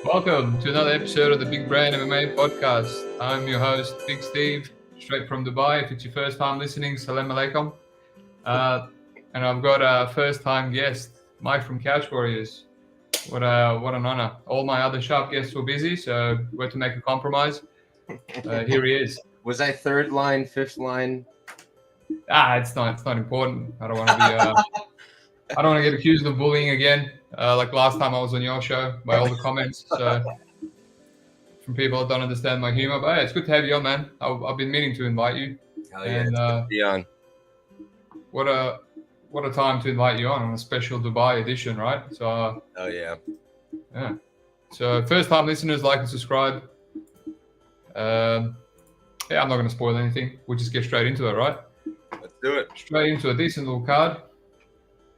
Welcome to another episode of the Big Brain MMA podcast. I'm your host, BigSteve, straight from Dubai. If it's your first time listening, salam alaikum. And I've got a first-time guest, Mike from Couch Warriors. What an honor. All my other sharp guests were busy, so we had to make a compromise. Here he is. Was I third line, fifth line? It's not important. I don't want to be. I don't want to get accused of bullying again, like last time I was on your show by all the comments. So from people that don't understand my humor, but hey, it's good to have you on, man. I've been meaning to invite you. Hell yeah, it's good to be on. What a time to invite you on a special Dubai edition, right? So. Oh yeah. Yeah. So first time listeners, like and subscribe. I'm not going to spoil anything. We'll just get straight into it, right? Let's do it. Straight into a decent little card.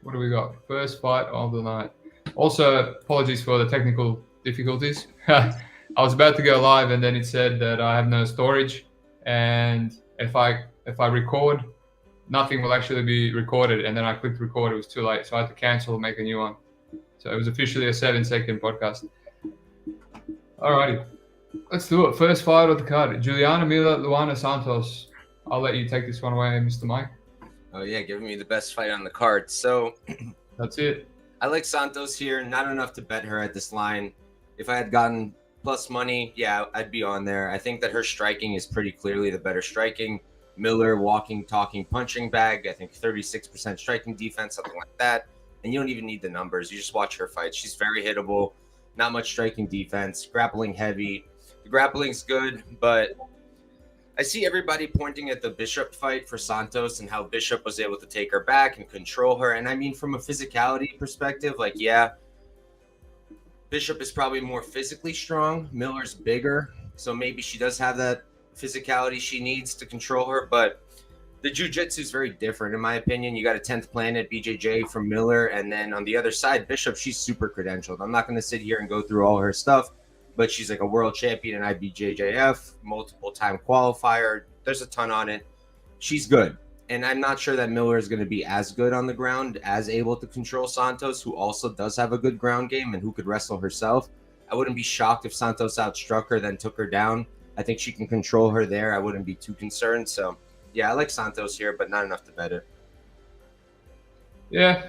What do we got? First fight of the night. Also, apologies for the technical difficulties. I was about to go live and then it said that I have no storage, and if I record, nothing will actually be recorded. And then I clicked record, it was too late, so I had to cancel and make a new one. So it was officially a 7-second podcast. Alrighty, let's do it. First fight of the card: Juliana Miller, Luana Santos. I'll let you take this one away, Mr. Mike. Oh yeah, giving me the best fight on the card. So that's it. I like Santos here. Not enough to bet her at this line. If I had gotten plus money, yeah, I'd be on there. I think that her striking is pretty clearly the better striking. Miller, walking, talking, punching bag. I think 36% striking defense, something like that. And you don't even need the numbers. You just watch her fight. She's very hittable. Not much striking defense. Grappling heavy. The grappling's good, but I see everybody pointing at the Bishop fight for Santos and how Bishop was able to take her back and control her. And I mean, from a physicality perspective, like, yeah, Bishop is probably more physically strong. Miller's bigger, so maybe she does have that physicality she needs to control her. But the jiu-jitsu is very different, in my opinion. You got a 10th planet BJJ from Miller, and then on the other side, Bishop, she's super credentialed. I'm not going to sit here and go through all her stuff, but she's like a world champion in IBJJF, multiple-time qualifier. There's a ton on it. She's good. And I'm not sure that Miller is going to be as good on the ground, as able to control Santos, who also does have a good ground game and who could wrestle herself. I wouldn't be shocked if Santos outstruck her, then took her down. I think she can control her there. I wouldn't be too concerned. So, yeah, I like Santos here, but not enough to bet it. Yeah,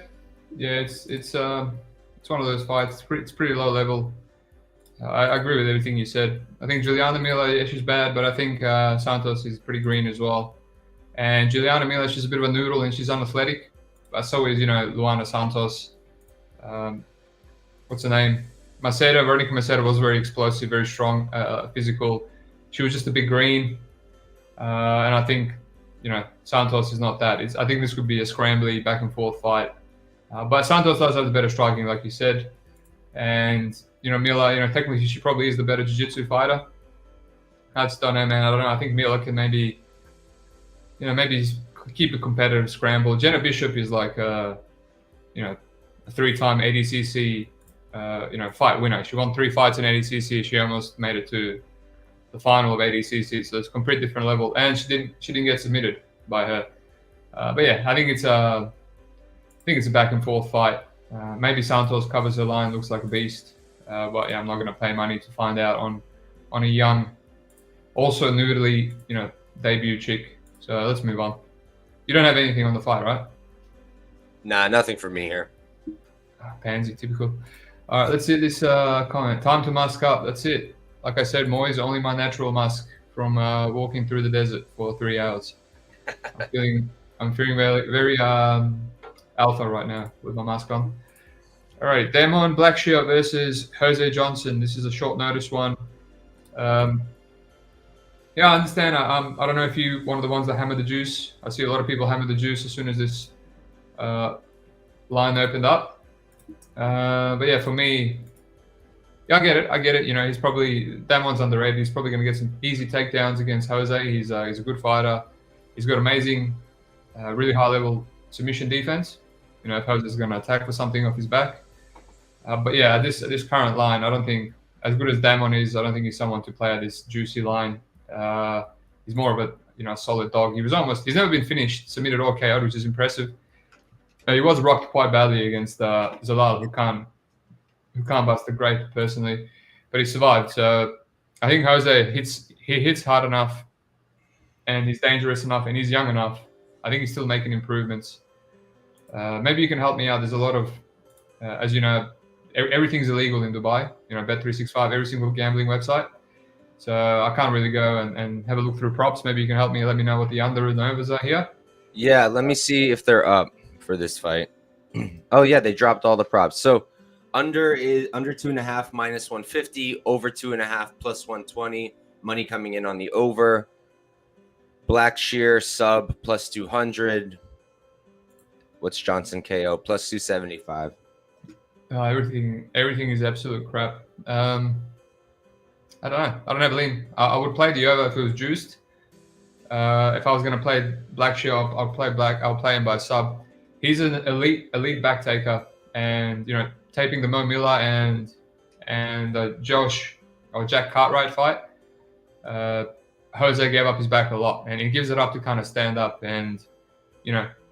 it's one of those fights. It's pretty low level. I agree with everything you said. I think Juliana Miller, yeah, she's bad, but I think Santos is pretty green as well. And Juliana Miller, she's a bit of a noodle and she's unathletic. But so is, Luana Santos. What's her name? Veronica Macedo was very explosive, very strong, physical. She was just a bit green. And I think, Santos is not that. I think this could be a scrambly back and forth fight. But Santos does have the better striking, like you said. And Miller, technically she probably is the better jiu-jitsu fighter. I just don't know, man. I don't know. I think Miller can maybe keep a competitive scramble. Jenna Bishop is like a 3-time ADCC, fight winner. She won 3 fights in ADCC. She almost made it to the final of ADCC. So it's a complete different level. And she didn't get submitted by her. But yeah, I think it's a back and forth fight. Maybe Santos covers her line, looks like a beast. But yeah, I'm not going to pay money to find out on a young, also noodly, debut chick. So let's move on. You don't have anything on the fight, right? Nah, nothing for me here. Pansy, typical. All right, let's see this comment. Time to mask up. That's it. Like I said, Moise, only my natural mask from walking through the desert for 3 hours. I'm feeling very, very alpha right now with my mask on. All right, Damon Blackshear versus Jose Johnson. This is a short notice one. Yeah, I understand. I don't know if you one of the ones that hammer the juice. I see a lot of people hammer the juice as soon as this line opened up. But yeah, for me, yeah, I get it. He's probably Damon's underrated. He's probably going to get some easy takedowns against Jose. He's a good fighter. He's got amazing, really high level submission defense. If Jose's going to attack for something off his back. But yeah, this current line, I don't think, as good as Damon is, I don't think he's someone to play at this juicy line. He's more of a solid dog. He's never been finished, submitted or KO'd, which is impressive. He was rocked quite badly against Zalal, who can't bust a grape personally. but he survived. So I think Jose hits hard enough, and he's dangerous enough, and he's young enough. I think he's still making improvements. Maybe you can help me out. There's a lot of, as you know, everything's illegal in Dubai. Bet365, every single gambling website. So I can't really go and have a look through props. Maybe you can help me. Let me know what the under and overs are here. Yeah, let me see if they're up for this fight. Oh yeah, they dropped all the props. So under is under 2.5 minus 150, over 2.5 plus 120. Money coming in on the over. Blackshear sub plus 200. What's Johnson KO plus 275? Everything is absolute crap. I don't know. I don't have a lean. I would play the over if it was juiced. If I was going to play Blackshear, I'll play black. I'll play him by sub. He's an elite back taker, and taping the Mo Miller and Josh or Jack Cartwright fight. Jose gave up his back a lot, and he gives it up to kind of stand up. And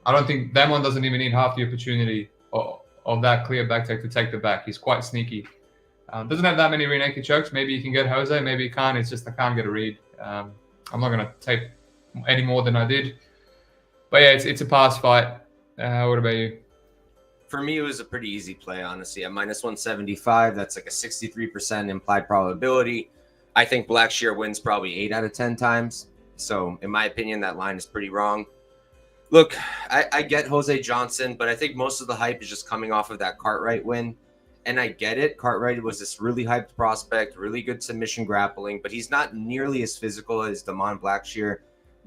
I don't think that one doesn't even need half the opportunity of that clear back take to take the back. He's quite sneaky. Doesn't have that many rear naked chokes. Maybe you can get Jose, maybe you can't. It's just I can't get a read. I'm not going to tape any more than I did. But yeah, it's a pass fight. What about you? For me, it was a pretty easy play, honestly. At minus 175, that's like a 63% implied probability. I think Blackshear wins probably 8 out of 10 times. So in my opinion, that line is pretty wrong. Look, I get Jose Johnson, but I think most of the hype is just coming off of that Cartwright win. And I get it. Cartwright was this really hyped prospect, really good submission grappling, but he's not nearly as physical as Damon Blackshear.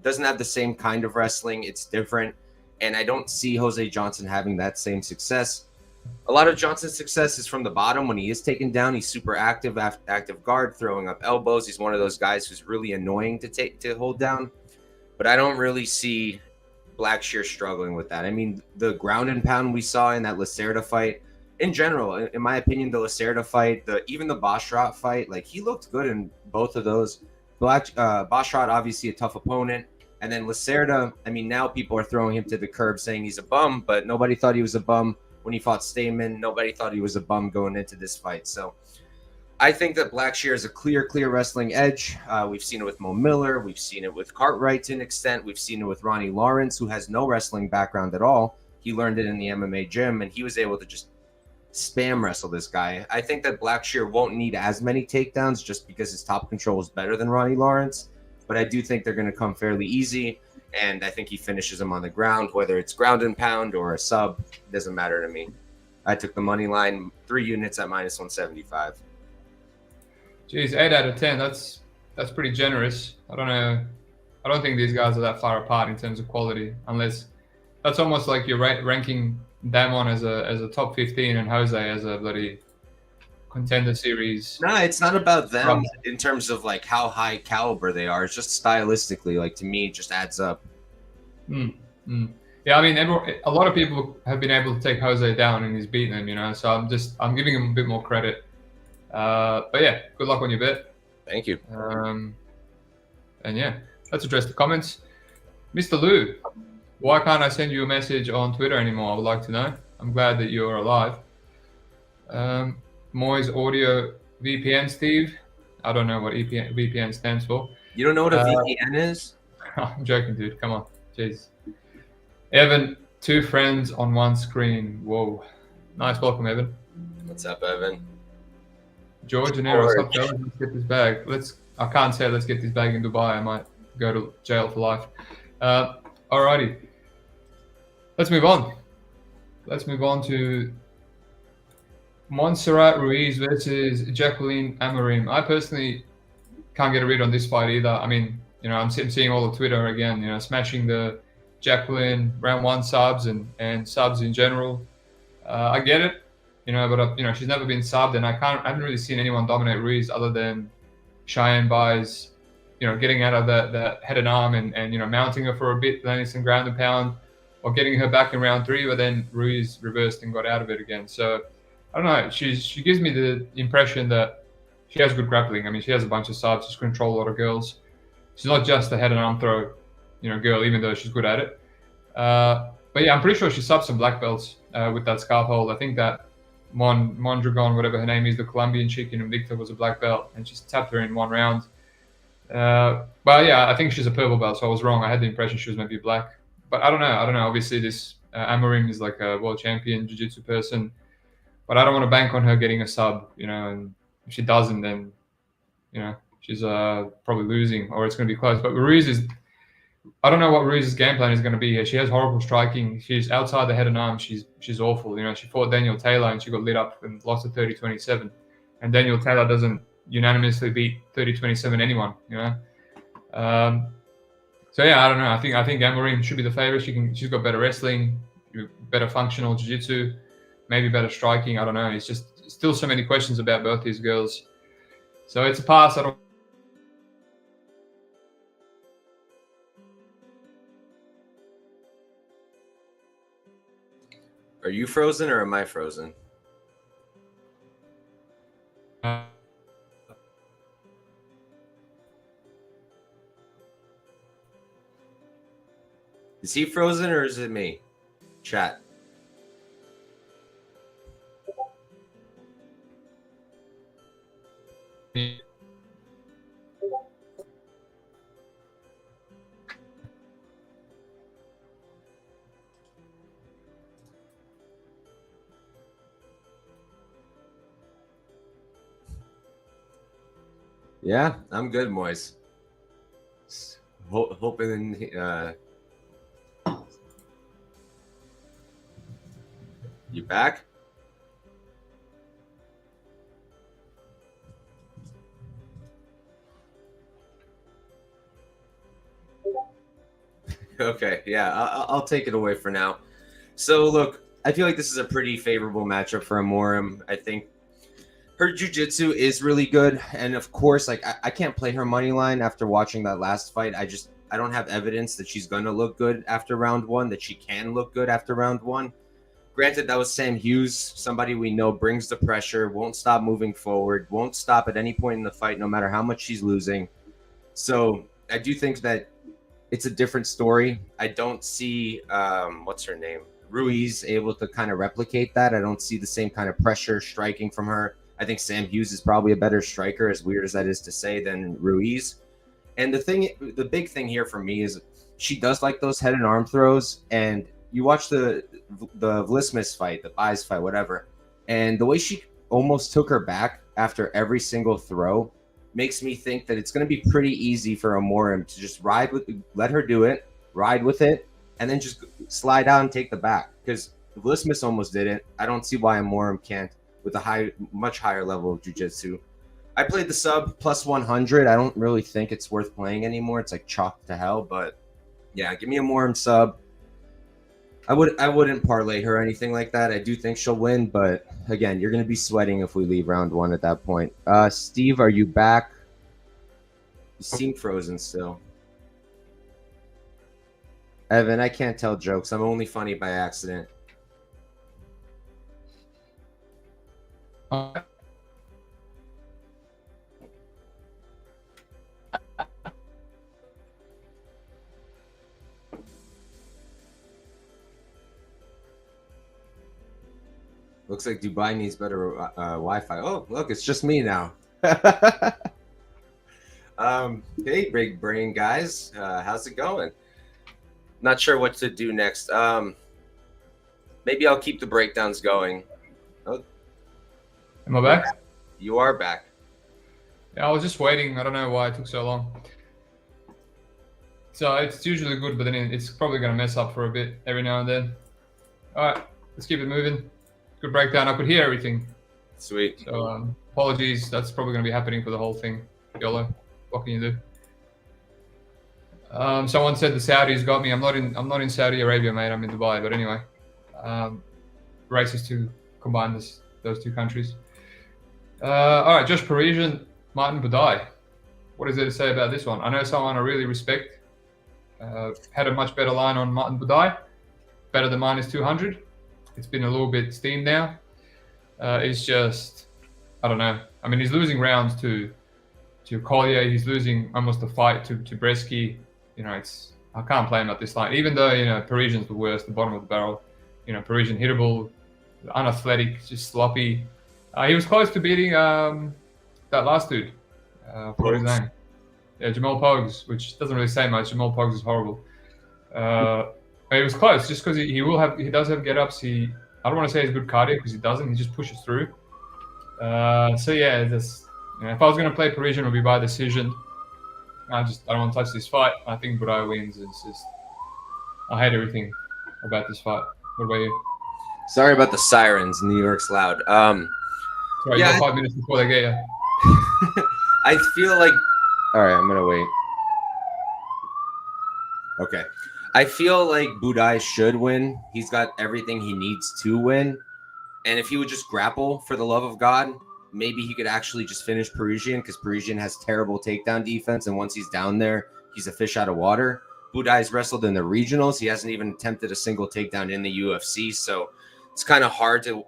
Doesn't have the same kind of wrestling. It's different. And I don't see Jose Johnson having that same success. A lot of Johnson's success is from the bottom. When he is taken down, he's super active guard, throwing up elbows. He's one of those guys who's really annoying to hold down. But I don't really see Blackshear struggling with that. I mean, the ground and pound we saw in that Lacerda fight, in general, in my opinion, the Lacerda fight, even the Boshrot fight, like he looked good in both of those. Boshrot, obviously a tough opponent. And then Lacerda, I mean, now people are throwing him to the curb saying he's a bum, but nobody thought he was a bum when he fought Stamen. Nobody thought he was a bum going into this fight. So I think that Blackshear is a clear wrestling edge. We've seen it with Mo Miller. We've seen it with Cartwright to an extent. We've seen it with Ronnie Lawrence, who has no wrestling background at all. He learned it in the MMA gym, and he was able to just spam wrestle this guy. I think that Blackshear won't need as many takedowns just because his top control is better than Ronnie Lawrence. But I do think they're going to come fairly easy, and I think he finishes him on the ground, whether it's ground and pound or a sub, doesn't matter to me. I took the money line, 3 units at minus 175. Geez, 8 out of 10. That's pretty generous. I don't know. I don't think these guys are that far apart in terms of quality, unless that's almost like you're ranking Damon as a top 15 and Jose as a bloody contender series. No, it's not about them in terms of like how high caliber they are. It's just stylistically, like to me, it just adds up. Yeah, I mean, a lot of people have been able to take Jose down and he's beaten them, so I'm giving him a bit more credit. But yeah, good luck on your bet. Thank you. And yeah, let's address the comments. Mr. Lou, why can't I send you a message on Twitter anymore? I would like to know. I'm glad that you're alive. Moy's Audio VPN, Steve. I don't know what VPN stands for. You don't know what a VPN is? I'm joking, dude. Come on. Jeez. Evan, 2 friends on 1 screen. Whoa. Nice. Welcome, Evan. What's up, Evan? George and Eros. Let's get this bag. I can't say let's get this bag in Dubai. I might go to jail for life. Alrighty. Let's move on. Let's move on to Montserrat Ruiz versus Jacqueline Amorim. I personally can't get a read on this fight either. I mean, I'm seeing all the Twitter again, smashing the Jacqueline round 1 subs and subs in general. I get it, but she's never been subbed, and I haven't really seen anyone dominate Ruiz other than Cheyenne Buys, getting out of the head and arm and mounting her for a bit, landing some ground and pound, or getting her back in round 3, but then Ruiz reversed and got out of it again. So I don't know. She gives me the impression that she has good grappling. I mean, she has a bunch of subs. She's control a lot of girls. She's not just a head and arm throw, girl, even though she's good at it. But yeah, I'm pretty sure she subbed some black belts with that scarf hold. I think that Mondragon, whatever her name is, the Colombian chick in Invicta, was a black belt, and she tapped her in 1 round. But yeah, I think she's a purple belt, so I was wrong. I had the impression she was maybe black, but I don't know. Obviously, this Amorim is like a world champion jiu-jitsu person, but I don't want to bank on her getting a sub, and if she doesn't, then she's probably losing, or it's going to be close. But I don't know what Ruiz's game plan is going to be here. She has horrible striking. She's outside the head and arms. She's awful. She fought Daniel Taylor and she got lit up and lost to 30-27. And Daniel Taylor doesn't unanimously beat 30-27 anyone. So yeah, I don't know. I think Amorim should be the favorite. She's got better wrestling, better functional jiu-jitsu, maybe better striking. I don't know. It's just still so many questions about both these girls. So it's a pass. I don't. Are you frozen or am I frozen? Is he frozen or is it me? Chat. Yeah, I'm good, Moise. Hoping you back? Okay, yeah, I'll take it away for now. So look, I feel like this is a pretty favorable matchup for Amorim. I think her jiu-jitsu is really good, and of course, like I can't play her money line after watching that last fight. I don't have evidence that she's gonna look good after round 1, that she can look good after round 1. Granted, that was Sam Hughes, somebody we know brings the pressure, won't stop moving forward, won't stop at any point in the fight, no matter how much she's losing. So I do think that it's a different story. I don't see what's her name, Ruiz, able to kind of replicate that. I don't see the same kind of pressure striking from her. I think Sam Hughes is probably a better striker, as weird as that is to say, than Ruiz. And the big thing here for me is she does like those head and arm throws. And you watch the Vlismas fight, the Buys fight, whatever, and the way she almost took her back after every single throw makes me think that it's going to be pretty easy for Amorim to just let her do it, ride with it, and then just slide out and take the back. Because Vlismas almost did it. I don't see why Amorim can't with a much higher level of jiu-jitsu. I played the sub plus 100. I don't really think it's worth playing anymore. It's like chalk to hell. But yeah, give me Amorim sub. I wouldn't parlay her or anything like that. I do think she'll win, but again, you're going to be sweating if we leave round 1 at that point. Steve, are you back? You seem frozen still. Evan, I can't tell jokes. I'm only funny by accident. Looks like Dubai needs better Wi-Fi. Oh, look, it's just me now. Hey, big brain guys. How's it going? Not sure what to do next. Maybe I'll keep the breakdowns going. Oh. Am I back? You are back. Yeah, I was just waiting. I don't know why it took so long. So it's usually good, but then it's probably going to mess up for a bit every now and then. All right, let's keep it moving. Good breakdown. I could hear everything. Sweet. So apologies. That's probably going to be happening for the whole thing. YOLO. What can you do? Someone said the Saudis got me. I'm not in Saudi Arabia, mate. I'm in Dubai. But anyway, racist to combine those two countries. All right, Josh Parisian, Martin Budai. What is there to say about this one? I know someone I really respect had a much better line on Martin Budai, better than -200. It's been a little bit steamed now. It's just, I don't know. I mean, he's losing rounds to Collier. He's losing almost a fight to Bresky. I can't play him at this line. Even though, Parisian's the worst, the bottom of the barrel. Parisian hittable, unathletic, just sloppy. He was close to beating that last dude. What his name? Yeah, Jamal Pogues, which doesn't really say much. Jamal Pogues is horrible. But it was close, just because he does have get ups. I don't want to say he's good cardio because he doesn't. He just pushes through. So yeah, if I was going to play Parisian, it would be by decision. I don't want to touch this fight. I think Budai wins. I hate everything about this fight. What about you? Sorry about the sirens. New York's loud. Sorry, Yeah, you got 5 minutes before they get you. I feel like. All right, I'm gonna wait. Okay, I feel like Budai should win. He's got everything he needs to win, and if he would just grapple, for the love of God, maybe he could actually just finish Parisian, because Parisian has terrible takedown defense, and once he's down there, he's a fish out of water. Budai's wrestled in the regionals. He hasn't even attempted a single takedown in the UFC, so it's kind of hard to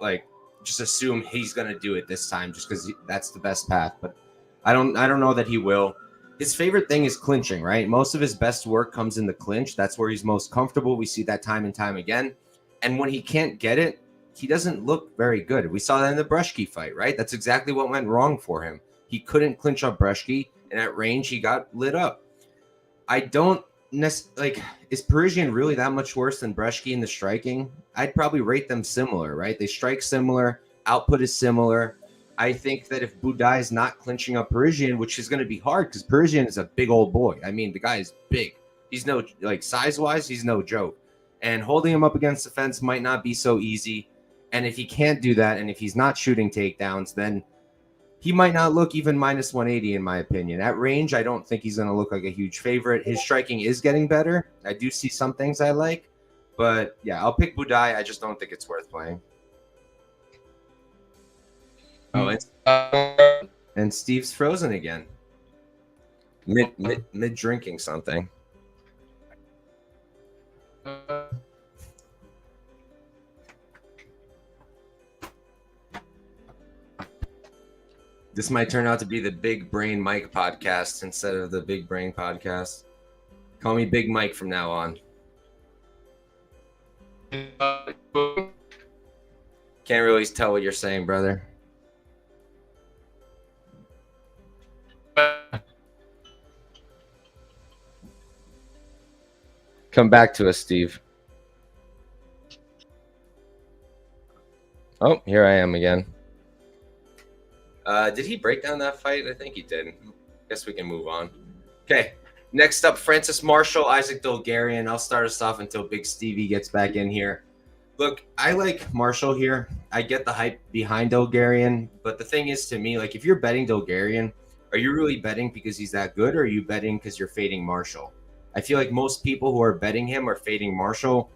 just assume he's going to do it this time just because that's the best path. But I don't know that he will. His favorite thing is clinching, right? Most of his best work comes in the clinch. That's where he's most comfortable. We see that time and time again. And when he can't get it, he doesn't look very good. We saw that in the Brzeski fight, right? That's exactly what went wrong for him. He couldn't clinch up Brzeski, and at range, he got lit up. I don't is Parisian really that much worse than Brzeski in the striking? I'd probably rate them similar, right? They strike similar, output is similar. I think that if Budai is not clinching up Parisian, which is going to be hard because Parisian is a big old boy. I mean, the guy is big. He's no, size-wise, he's no joke. And holding him up against the fence might not be so easy. And if he can't do that, and if he's not shooting takedowns, then he might not look even minus 180, in my opinion. At range, I don't think he's going to look like a huge favorite. His striking is getting better. I do see some things I like. But, yeah, I'll pick Budai. I just don't think it's worth playing. Oh, and Steve's frozen again. Mid drinking something. This might turn out to be the Big Brain Mike podcast instead of the Big Brain podcast. Call me Big Mike from now on. Can't really tell what you're saying, brother. Come back to us, Steve. Oh, here I am again. Did he break down that fight? I think he did. Guess we can move on. Okay. Next up, Francis Marshall, Isaac Dolgarian. I'll start us off until Big Stevie gets back in here. Look, I like Marshall here. I get the hype behind Dolgarian, but the thing is, to me, if you're betting Dolgarian, are you really betting because he's that good, or are you betting because you're fading Marshall? I feel like most people who are betting him are fading Marshall.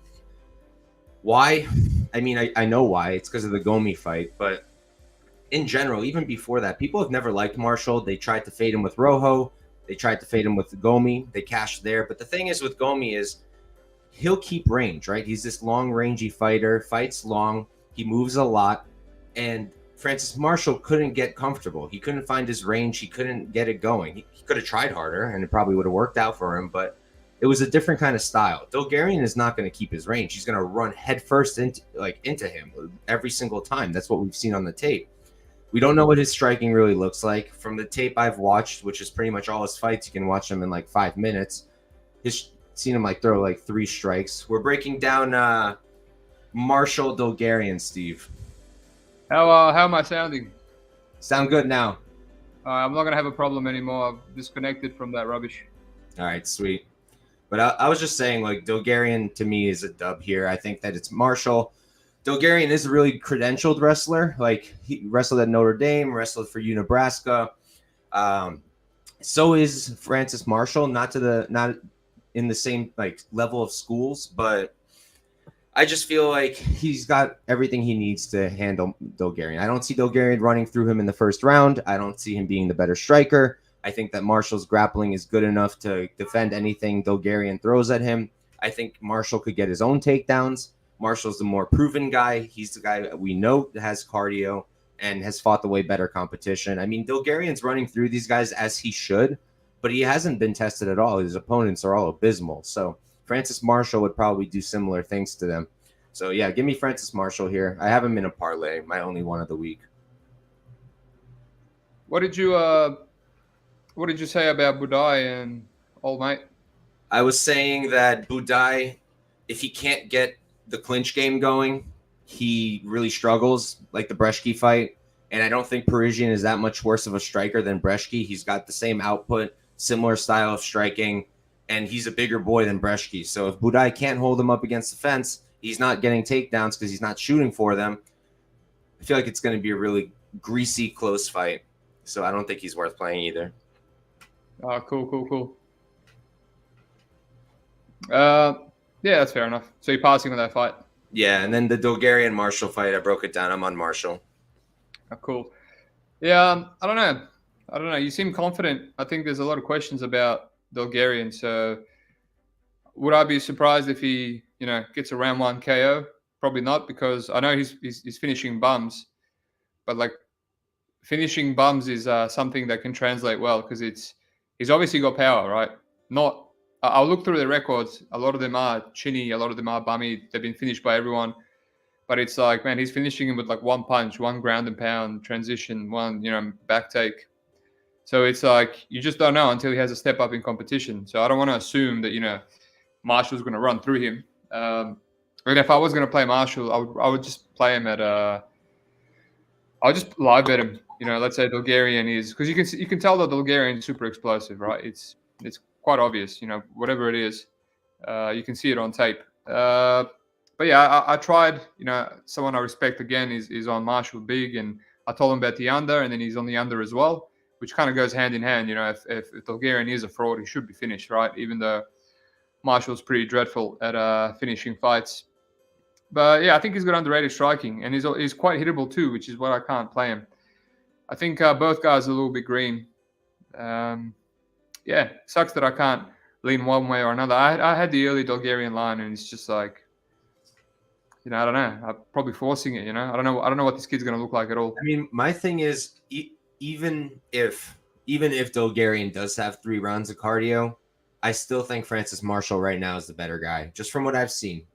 Why? I mean, I know why. It's because of the Gomi fight, but in general, even before that, people have never liked Marshall. They tried to fade him with Rojo. They tried to fade him with Gomi. They cashed there. But the thing is with Gomi is he'll keep range, right? He's this long, rangy fighter, fights long. He moves a lot. And Francis Marshall couldn't get comfortable. He couldn't find his range. He couldn't get it going. He could have tried harder, and it probably would have worked out for him, but it was a different kind of style. Dolgarian is not going to keep his range. He's going to run headfirst into him every single time. That's what we've seen on the tape. We don't know what his striking really looks like. From the tape I've watched, which is pretty much all his fights, you can watch them in 5 minutes. Seen him throw 3 strikes. We're breaking down Marshall Dolgarian, Steve. How am I sounding? Sound good now. I'm not going to have a problem anymore. I've disconnected from that rubbish. All right, sweet. But I was just saying, Dolgarian to me is a dub here. I think that it's Marshall. Dolgarian is a really credentialed wrestler. He wrestled at Notre Dame, wrestled for Nebraska. So is Francis Marshall, not in the same level of schools, but I just feel like he's got everything he needs to handle Dolgarian. I don't see Dolgarian running through him in the first round. I don't see him being the better striker. I think that Marshall's grappling is good enough to defend anything Dolgarian throws at him. I think Marshall could get his own takedowns. Marshall's the more proven guy. He's the guy that we know that has cardio and has fought the way better competition. I mean, Dolgarian's running through these guys as he should, but he hasn't been tested at all. His opponents are all abysmal. So Francis Marshall would probably do similar things to them. So yeah, give me Francis Marshall here. I have him in a parlay, my only one of the week. What did you say about Budai and old mate? I was saying that Budai, if he can't get the clinch game going, he really struggles, like the Breshke fight. And I don't think Parisian is that much worse of a striker than Breshke. He's got the same output, similar style of striking, and he's a bigger boy than Breshke. So if Budai can't hold him up against the fence, he's not getting takedowns because he's not shooting for them. I feel like it's going to be a really greasy, close fight. So I don't think he's worth playing either. Oh, cool. Yeah, that's fair enough. So you're passing on that fight? Yeah, and then the Dulgarian Marshall fight, I broke it down. I'm on Marshall. Oh, cool. Yeah, I don't know. You seem confident. I think there's a lot of questions about Dulgarian. So would I be surprised if he, gets a round 1 KO? Probably not, because I know he's finishing bums, but like finishing bums is something that can translate well because he's obviously got power, right? I'll look through the records. A lot of them are chinny, a lot of them are bummy. They've been finished by everyone. But it's like, man, he's finishing him with like one punch, one ground and pound transition, one, back take. So it's like, you just don't know until he has a step up in competition. So I don't want to assume that, Marshall's going to run through him. And if I was going to play Marshall, I would just play him at, I'll just live bet him. Let's say Bulgarian is, because you can tell that Bulgarian is super explosive, right? It's quite obvious, whatever it is, you can see it on tape. But yeah, I tried, someone I respect again is on Marshall Big, and I told him about the under, and then he's on the under as well, which kind of goes hand in hand. If Bulgarian is a fraud, he should be finished, right? Even though Marshall's pretty dreadful at finishing fights. But yeah, I think he's got underrated striking, and he's quite hittable too, which is why I can't play him. I think both guys are a little bit green. Yeah, sucks that I can't lean one way or another. I had the early Bulgarian line, and it's just like, I don't know. I'm probably forcing it. I don't know what this kid's going to look like at all. I mean, my thing is, even if Bulgarian does have 3 rounds of cardio, I still think Francis Marshall right now is the better guy, just from what I've seen.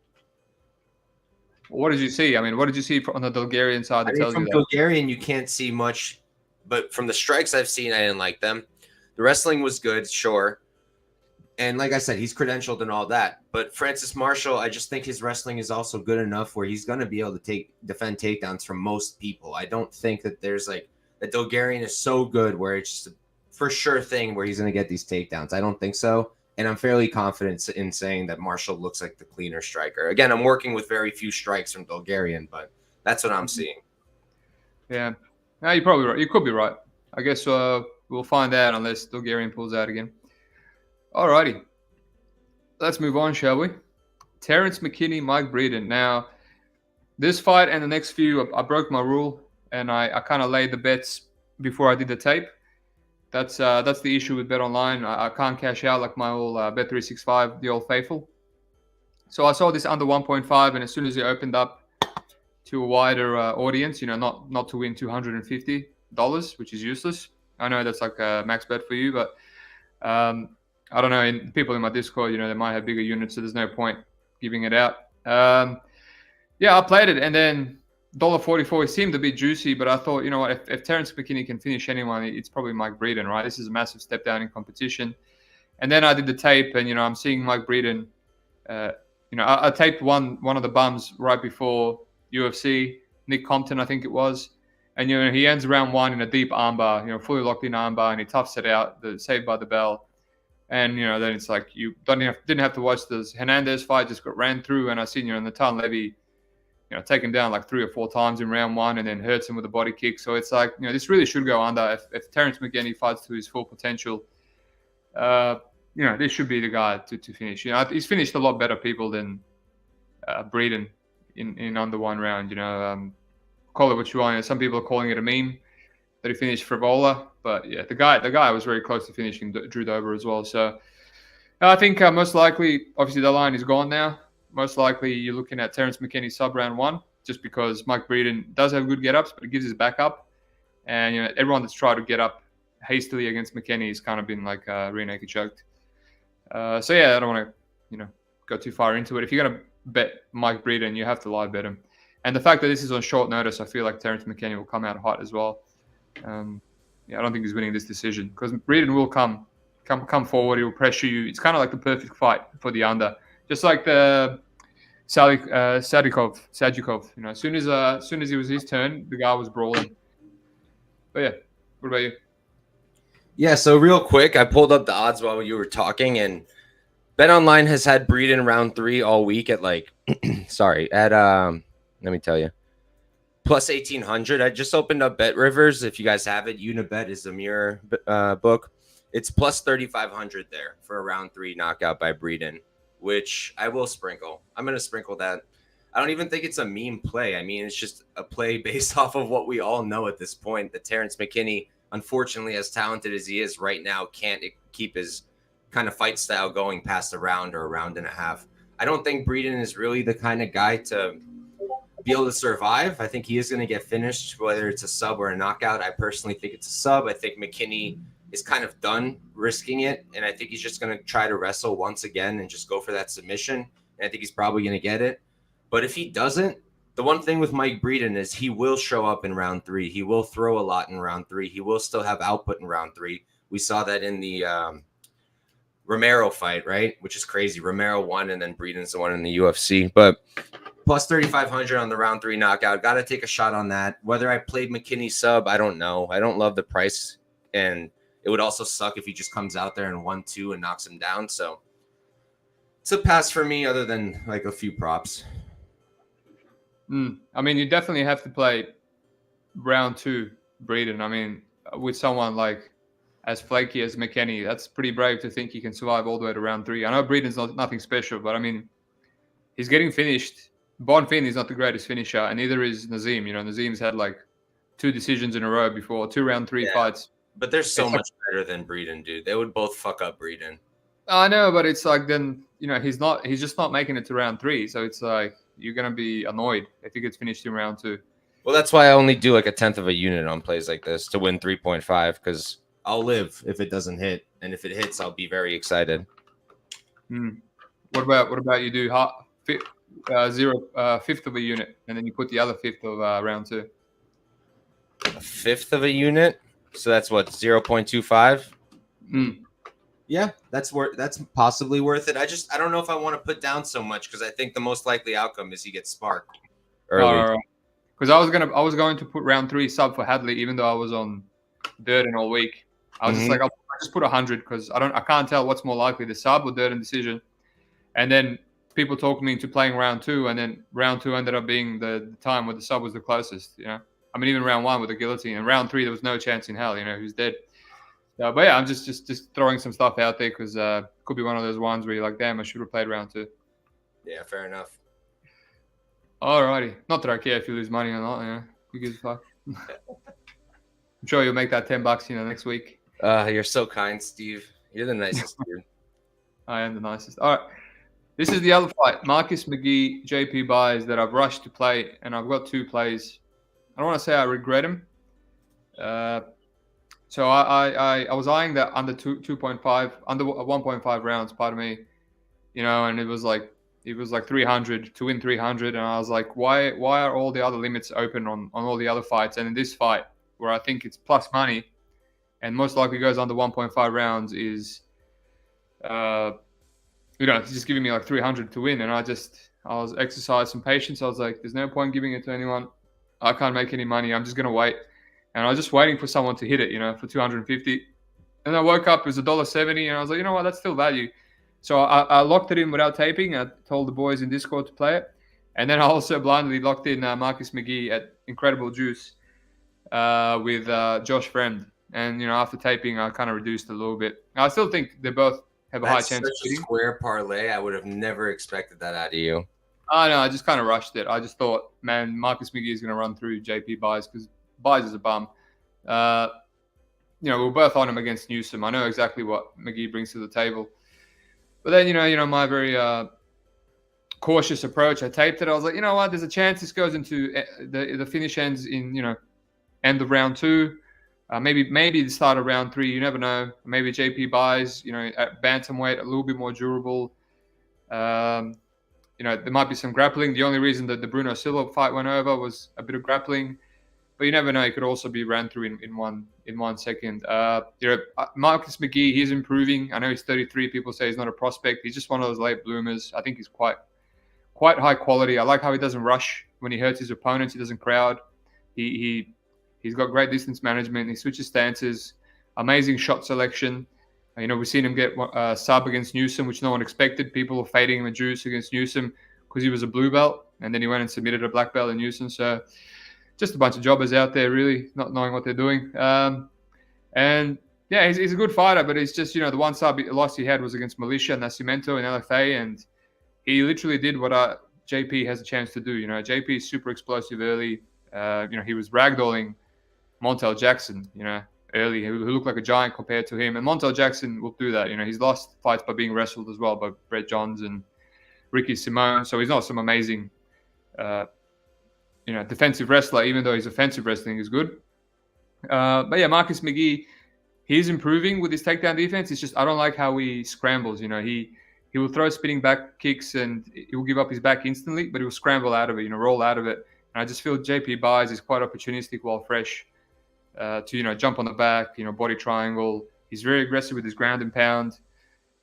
What did you see? I mean, what did you see on the Bulgarian side that tells you that? From Bulgarian, you can't see much, but from the strikes I've seen, I didn't like them. The wrestling was good, sure. And like I said, he's credentialed and all that. But Francis Marshall, I just think his wrestling is also good enough where he's going to be able to defend takedowns from most people. I don't think that there's like that Bulgarian is so good where it's just a for sure thing where he's going to get these takedowns. I don't think so. And I'm fairly confident in saying that Marshall looks like the cleaner striker. Again, I'm working with very few strikes from Bulgarian, but that's what I'm seeing. Yeah. No, you're probably right. You could be right. I guess we'll find out unless Bulgarian pulls out again. Alrighty. Let's move on, shall we? Terrence McKinney, Mike Breeden. Now, this fight and the next few, I broke my rule, and I kind of laid the bets before I did the tape. That's the issue with Bet Online. I can't cash out like my old Bet365, the old faithful. So I saw this under 1.5, and as soon as it opened up to a wider audience, not to win $250, which is useless. I know that's like a max bet for you, but I don't know. People in my Discord, they might have bigger units, so there's no point giving it out. Yeah, I played it, and then $1.44 seemed a bit juicy, but I thought, what, if Terrence McKinney can finish anyone, it's probably Mike Breeden, right? This is a massive step down in competition. And then I did the tape, and I'm seeing Mike Breeden. I taped one of the bums right before UFC, Nick Compton, I think it was, and he ends round 1 in a deep armbar, fully locked in armbar, and he toughs it out, saved by the bell. And then it's like you didn't have to watch this Hernandez fight, just got ran through, and I seen Natan Levy, taken down like 3 or 4 times in round 1, and then hurts him with a body kick. So it's like this really should go under if Terrence McKinney fights to his full potential. This should be the guy to finish. He's finished a lot better people than Breeden in under 1 round. Call it what you want. Some people are calling it a meme that he finished Frivola, but yeah, the guy was very close to finishing Drew Dober as well. So I think most likely, obviously, the line is gone now. Most likely, you're looking at Terrence McKinney sub round 1, just because Mike Breeden does have good get-ups, but it gives his back up. And everyone that's tried to get up hastily against McKinney has kind of been rear naked choked. So yeah, I don't want to go too far into it. If you're gonna bet Mike Breeden. You have to live bet him. And the fact that this is on short notice, I feel like Terrence McKinney will come out hot as well. Yeah, I don't think he's winning this decision because Breeden will come forward. He will pressure you. It's kind of like the perfect fight for the under, just like the Sadikov. You know, as soon as it was his turn, the guy was brawling. But yeah, what about you? Yeah, so real quick, I pulled up the odds while you were talking, and BetOnline has had Breeden round 3 all week at like, let me tell you, plus 1,800. I just opened up Bet Rivers. If you guys have it, Unibet is the mirror book. It's plus 3,500 there for a round 3 knockout by Breeden, which I will sprinkle. I'm going to sprinkle that. I don't even think it's a meme play. I mean, it's just a play based off of what we all know at this point, that Terrence McKinney, unfortunately, as talented as he is right now, can't keep his kind of fight style going past a round or a round and a half. I don't think Breeden is really the kind of guy to be able to survive. I think he is going to get finished, whether it's a sub or a knockout. I personally think it's a sub. I think McKinney is kind of done risking it, and I think he's just going to try to wrestle once again and just go for that submission, and I think he's probably going to get it. But if he doesn't, the one thing with Mike Breeden is he will show up in round 3. He will throw a lot in round 3. He will still have output in round 3. We saw that in the Romero fight, right? Which is crazy. Romero won, and then Breeden's the one in the UFC. But plus 3,500 on the round 3 knockout. Got to take a shot on that. Whether I played McKinney sub, I don't know. I don't love the price, and it would also suck if he just comes out there and 1-2 and knocks him down. So it's a pass for me, other than like a few props. I mean, you definitely have to play round 2 Breeden. I mean, with someone like as flaky as McKinney, that's pretty brave to think he can survive all the way to round 3. I know Breeden's nothing special, but I mean, he's getting finished. Bonfim is not the greatest finisher, and neither is Nazim. You know, Nazim's had like 2 decisions in a row before, 2 round 3 fights. But they're so much better than Breeden, dude. They would both fuck up Breeden. I know, but it's like then, you know, he's just not making it to round 3. So it's like you're going to be annoyed if he gets finished in round 2. Well, that's why I only do like a 1/10 of a unit on plays like this to win 3.5, because I'll live if it doesn't hit. And if it hits, I'll be very excited. What about you do fifth of a unit, and then you put the other fifth of round 2? A fifth of a unit? So that's what, 0.25? Yeah, that's possibly worth it. I don't know if I want to put down so much, because I think the most likely outcome is he gets sparked early. Because I was going to put round 3 sub for Hadley, even though I was on Durden all week. I was just like, I'll just put 100 because I can't tell what's more likely, the sub or Durden decision. And then people talked me into playing round 2, and then round 2 ended up being the time where the sub was the closest. You know, I mean, even round 1 with the guillotine, and round 3 there was no chance in hell. You know, who's dead. But yeah, I'm just throwing some stuff out there because could be one of those ones where you're like, damn, I should have played round 2. Yeah, fair enough. Alrighty. Not that I care if you lose money or not. You know, who gives a fuck? I'm sure you'll make that $10, you know, next week. You're so kind, Steve. You're the nicest dude. I am the nicest. All right. This is the other fight. Marcus McGee, JP Buys, that I've rushed to play, and I've got 2 plays. I don't want to say I regret them. So I was eyeing that under 2.5, under 1.5 rounds, pardon me. You know, and it was like 300 to win 300, and I was like, why are all the other limits open on all the other fights? And in this fight, where I think it's plus money, and most likely goes under 1.5 rounds, is you know, it's just giving me like 300 to win. And I was exercising some patience. I was like, there's no point giving it to anyone. I can't make any money. I'm just going to wait. And I was just waiting for someone to hit it, you know, for 250. And I woke up, it was $1.70, and I was like, you know what, that's still value. So I locked it in without taping. I told the boys in Discord to play it. And then I also blindly locked in Marcus McGee at Incredible Juice with Josh Friend. And, you know, after taping, I kind of reduced a little bit. I still think they both have a high chance of hitting. Square parlay. I would have never expected that out of you. Oh, no, I just kind of rushed it. I just thought, man, Marcus McGee is going to run through JP Buys because Buys is a bum. You know, we're both on him against Newsom. I know exactly what McGee brings to the table. But then, you know, my very cautious approach, I taped it. I was like, you know what, there's a chance this goes into the finish ends in, you know, end of round 2. Maybe the start of round 3. You never know. Maybe JP Buys, you know, at bantamweight, a little bit more durable. there might be some grappling. The only reason that the Bruno Silva fight went over was a bit of grappling, but you never know. It could also be ran through in 1 second. Marcus McGee, he's improving. I know he's 33. People say he's not a prospect. He's just one of those late bloomers. I think he's quite high quality. I like how he doesn't rush when he hurts his opponents. He doesn't crowd. He's got great distance management. He switches stances. Amazing shot selection. We've seen him get sub against Newsom, which no one expected. People were fading him a juice against Newsom because he was a blue belt, and then he went and submitted a black belt in Newsom. So just a bunch of jobbers out there, really not knowing what they're doing. And yeah, he's a good fighter, but it's just the one sub loss he had was against Militia Nascimento in LFA, and he literally did what JP has a chance to do. JP is super explosive early. He was ragdolling Montel Jackson, early, who looked like a giant compared to him. And Montel Jackson will do that. He's lost fights by being wrestled as well by Brett Johns and Ricky Simone. So he's not some amazing, defensive wrestler, even though his offensive wrestling is good. But yeah, Marcus McGee, he's improving with his takedown defense. It's just I don't like how he scrambles. He will throw spinning back kicks and he will give up his back instantly, but he will scramble out of it, roll out of it. And I just feel JP Buys is quite opportunistic while fresh. To jump on the back, body triangle. He's very aggressive with his ground and pound.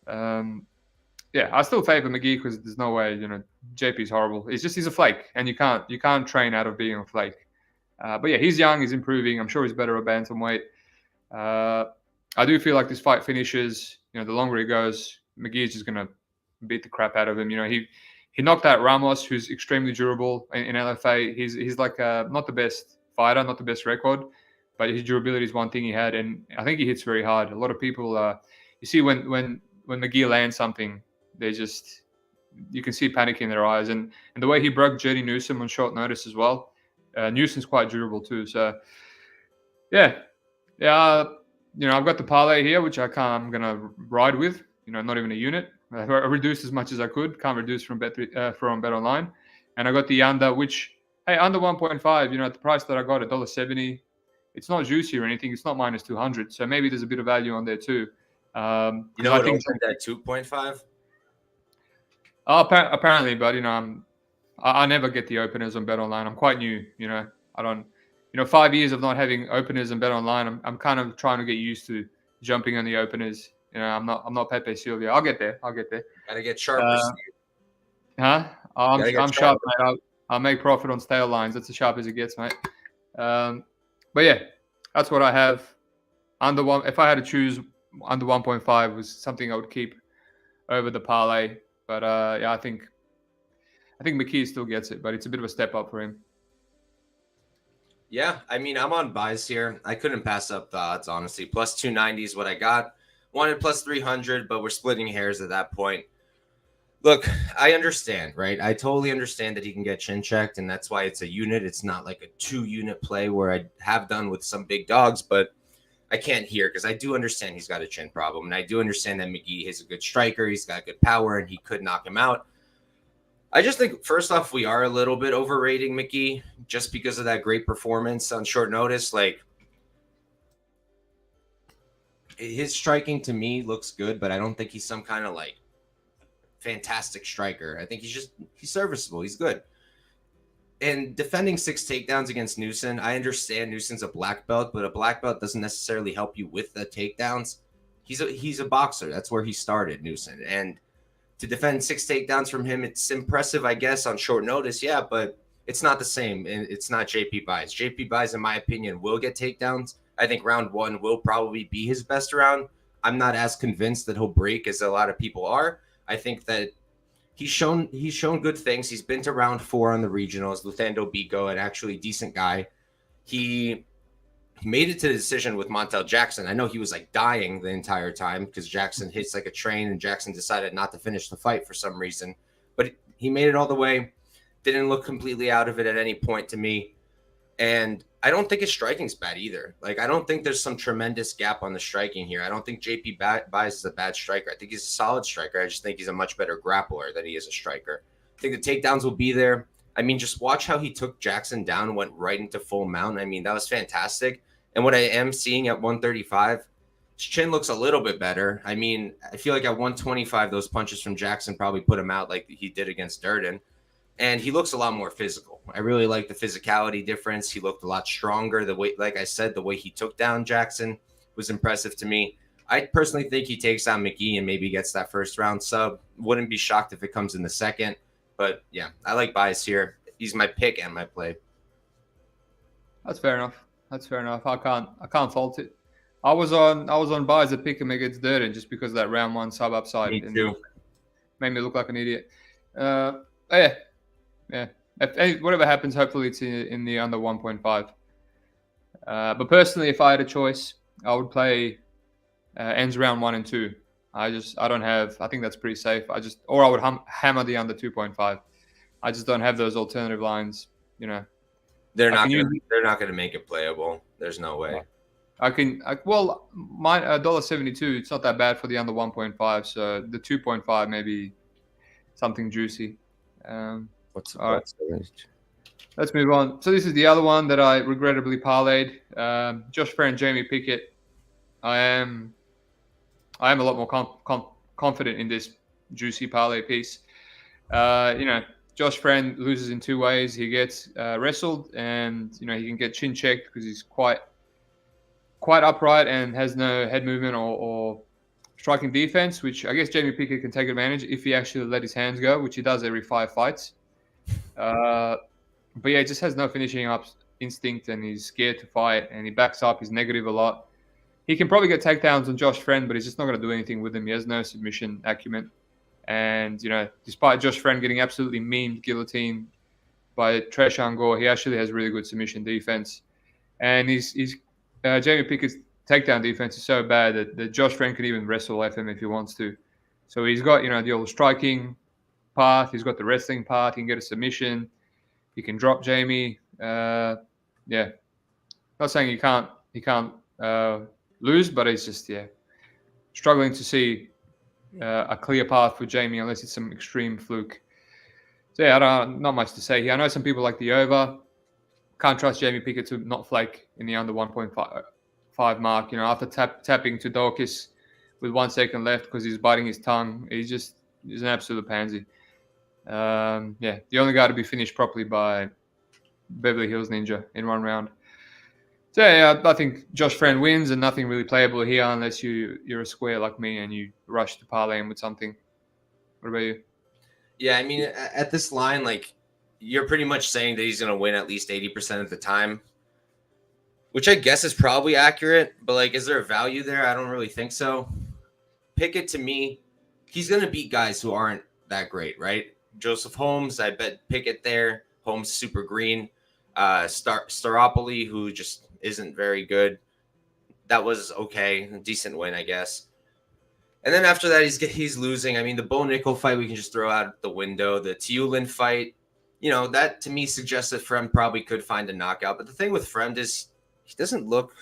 I still favor McGee because there's no way. JP's horrible. He's a flake, and you can't train out of being a flake. But yeah, he's young, he's improving. I'm sure he's better at bantamweight. I do feel like this fight finishes. The longer it goes, McGee's just gonna beat the crap out of him. He knocked out Ramos, who's extremely durable in LFA. He's like not the best fighter, not the best record. But his durability is one thing he had, and I think he hits very hard. A lot of people, you see when McGee lands something, you can see panic in their eyes, and the way he broke Jerry Newsom on short notice as well. Newsom's quite durable too. So yeah. I've got the parlay here, which I'm gonna ride with. Not even a unit. I reduced as much as I could. Can't reduce from Bet Online, and I got the under, which under 1.5. At the price that I got, $1.70. It's not juicy or anything. It's not minus 200. So maybe there's a bit of value on there too. I think that 2.5. Apparently, but I never get the openers on Bet Online. I'm quite new. I don't. 5 years of not having openers on Bet Online. I'm kind of trying to get used to jumping on the openers. I'm not Pepe Silvia. I'll get there. Gotta get sharp. Huh? I'm sharp, mate. I'll make profit on stale lines. That's as sharp as it gets, mate. But yeah, that's what I have. Under one, if I had to choose, under 1.5 was something I would keep over the parlay. But I think McKee still gets it, but it's a bit of a step up for him. Yeah, I'm on buys here. I couldn't pass up the odds, honestly. Plus 290 is what I got. Wanted plus 300, but we're splitting hairs at that point. Look, I understand, right? I totally understand that he can get chin checked, and that's why it's a unit. It's not like a 2-unit play where I have done with some big dogs, but I can't hear because I do understand he's got a chin problem, and I do understand that McGee is a good striker. He's got good power, and he could knock him out. I just think, first off, we are a little bit overrating McGee just because of that great performance on short notice. Like, his striking to me looks good, but I don't think he's some kind of like fantastic striker. I think he's serviceable. He's good. And defending 6 takedowns against Newsom, I understand Newsom's a black belt, but a black belt doesn't necessarily help you with the takedowns. He's a boxer. That's where he started, Newsom. And to defend 6 takedowns from him, it's impressive, I guess, on short notice. Yeah, but it's not the same. And it's not JP Buys. JP Buys, in my opinion, will get takedowns. I think round 1 will probably be his best round. I'm not as convinced that he'll break as a lot of people are. I think that he's shown good things. He's been to round 4 on the regionals, Luthando Bico, an actually decent guy. He made it to the decision with Montel Jackson. I know he was like dying the entire time because Jackson hits like a train and Jackson decided not to finish the fight for some reason. But he made it all the way. Didn't look completely out of it at any point to me. And I don't think his striking's bad either. Like, I don't think there's some tremendous gap on the striking here. I don't think JP Buys is a bad striker. I think he's a solid striker. I just think he's a much better grappler than he is a striker. I think the takedowns will be there. Just watch how he took Jackson down and went right into full mount. That was fantastic. And what I am seeing at 135, chin looks a little bit better. I mean, I feel like at 125, those punches from Jackson probably put him out like he did against Durden. And he looks a lot more physical. I really like the physicality difference. He looked a lot stronger. The way, like I said, the way he took down Jackson was impressive to me. I personally think he takes down McGee and maybe gets that first round sub. Wouldn't be shocked if it comes in the second. But yeah, I like Bias here. He's my pick and my play. That's fair enough. That's fair enough. I can't fault it. I was on Bias at pick him against Durden just because of that round 1 sub upside. Me too. Made me look like an idiot. Yeah. If whatever happens, hopefully it's in the under 1.5. But personally, if I had a choice, I would play ends round 1 and 2. I think that's pretty safe. I would hammer the under 2.5. I just don't have those alternative lines. You know, they're not going to make it playable. There's no way. My $1.72. It's not that bad for the under 1.5. So the 2.5 maybe something juicy. What's the right. Let's move on. So this is the other one that I regrettably parlayed. Josh Friend, Jamie Pickett. I am a lot more confident in this juicy parlay piece. Josh Friend loses in 2 ways. He gets wrestled, and he can get chin checked because he's quite upright and has no head movement or striking defense, which I guess Jamie Pickett can take advantage if he actually let his hands go, which he does every 5 fights. But yeah, he just has no finishing up instinct, and he's scared to fight, and he backs up. He's negative a lot. He can probably get takedowns on Josh Friend, but he's just not going to do anything with him. He has no submission acumen. And, despite Josh Friend getting absolutely memed, guillotined by Treshan Gore, he actually has really good submission defense. And Jamie Pickett's takedown defense is so bad that Josh Friend can even wrestle FM if he wants to. So he's got, the old striking part. He's got the wrestling part. He can get a submission. He can drop Jamie. Not saying he can't lose, but it's just struggling to see a clear path for Jamie unless it's some extreme fluke. So not much to say here. I know some people like the over. Can't trust Jamie Pickett to not flake in the under 1.5 mark. After tapping to Dawkins with 1 second left because he's biting his tongue, he's an absolute pansy. The only guy to be finished properly by Beverly Hills Ninja in 1 round. So I think Josh Friend wins, and nothing really playable here unless you're a square like me and you rush to parlay him with something. What about you? Yeah, I mean, at this line, like, you're pretty much saying that he's going to win at least 80% of the time, which I guess is probably accurate. But like, is there a value there? I don't really think so. Pickett, to me, he's going to beat guys who aren't that great, right? Joseph Holmes, I bet Pickett there. Holmes super green. Staropoli, who just isn't very good. That was okay, a decent win, I guess. And then after that, he's losing. I mean, the Bo Nickel fight we can just throw out the window. The Tiulin fight, that to me suggests that Fremd probably could find a knockout. But the thing with Fremd is he doesn't look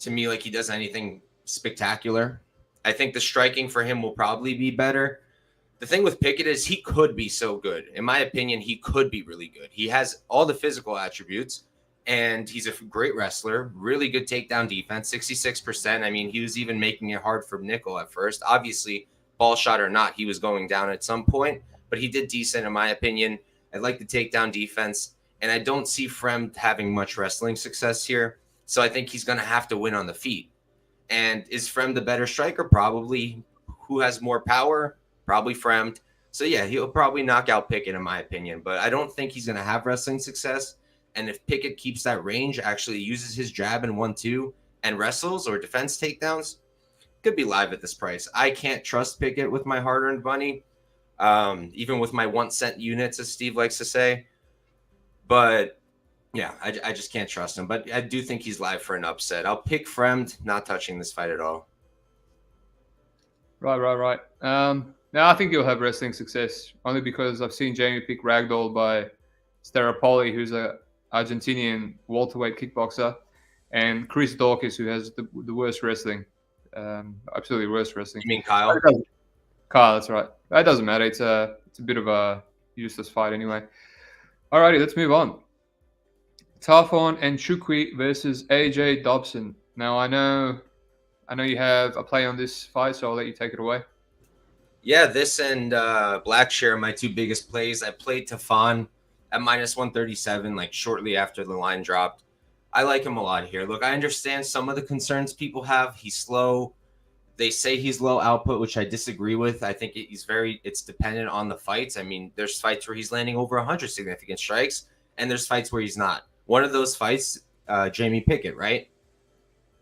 to me like he does anything spectacular. I think the striking for him will probably be better. The thing with Pickett is he could be so good. In my opinion, he could be really good. He has all the physical attributes, and he's a great wrestler, really good takedown defense, 66%. I mean, he was even making it hard for Nickel at first. Obviously, ball shot or not, he was going down at some point, but he did decent in my opinion. I like the takedown defense, and I don't see Fremd having much wrestling success here, so I think he's going to have to win on the feet. And is Fremd the better striker? Probably. Who has more power? Probably Fremd. So yeah, he'll probably knock out Pickett in my opinion, but I don't think he's going to have wrestling success. And if Pickett keeps that range, actually uses his jab in 1-2 and wrestles or defense takedowns, could be live at this price. I can't trust Pickett with my hard-earned money, even with my 1 cent units, as Steve likes to say. But yeah, I just can't trust him. But I do think he's live for an upset. I'll pick Fremd, not touching this fight at all. Right. Now I think he'll have wrestling success only because I've seen Jamie pick ragdoll by Staropoli, who's a Argentinian welterweight kickboxer, and Chris Dawkins, who has the worst wrestling, absolutely worst wrestling. You mean Kyle? Kyle, that's right. That doesn't matter. It's a bit of a useless fight anyway. Alrighty, let's move on. Tarfon and Chukwi versus AJ Dobson. Now I know I know you have a play on this fight, so I'll let you take it away. Yeah, this and Blackshear are my two biggest plays. I played Tafan at -137, like shortly after the line dropped. I like him a lot here. Look, I understand some of the concerns people have. He's slow. They say he's low output, which I disagree with. I think it's dependent on the fights. I mean, there's fights where he's landing over 100 significant strikes, and there's fights where he's not. One of those fights, Jamie Pickett, right?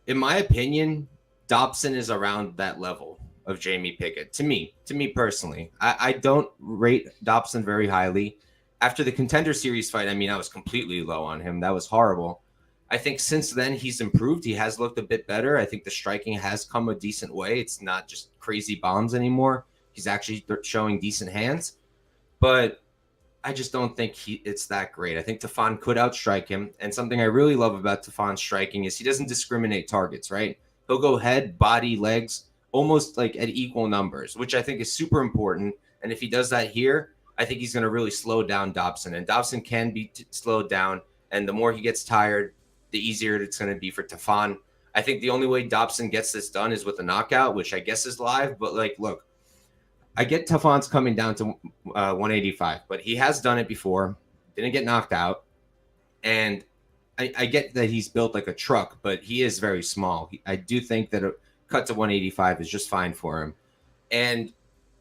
In my opinion, Dobson is around that level of Jamie Pickett. To me personally, I don't rate Dobson very highly. After the Contender Series fight, I mean, I was completely low on him. That was horrible. I think since then he's improved. He has looked a bit better. I think the striking has come a decent way. It's not just crazy bombs anymore. He's actually showing decent hands, but I just don't think it's that great. I think Tafon could outstrike him. And something I really love about Tafon's striking is he doesn't discriminate targets, right? He'll go head, body, legs, almost like at equal numbers, which I think is super important. And if he does that here, I think he's going to really slow down Dobson. And Dobson can be slowed down. And the more he gets tired, the easier it's going to be for Tafon. I think the only way Dobson gets this done is with a knockout, which I guess is live. But like, look, I get Tafon's coming down to 185, but he has done it before, didn't get knocked out. And I get that he's built like a truck, but he is very small. I do think that a cut to 185 is just fine for him. And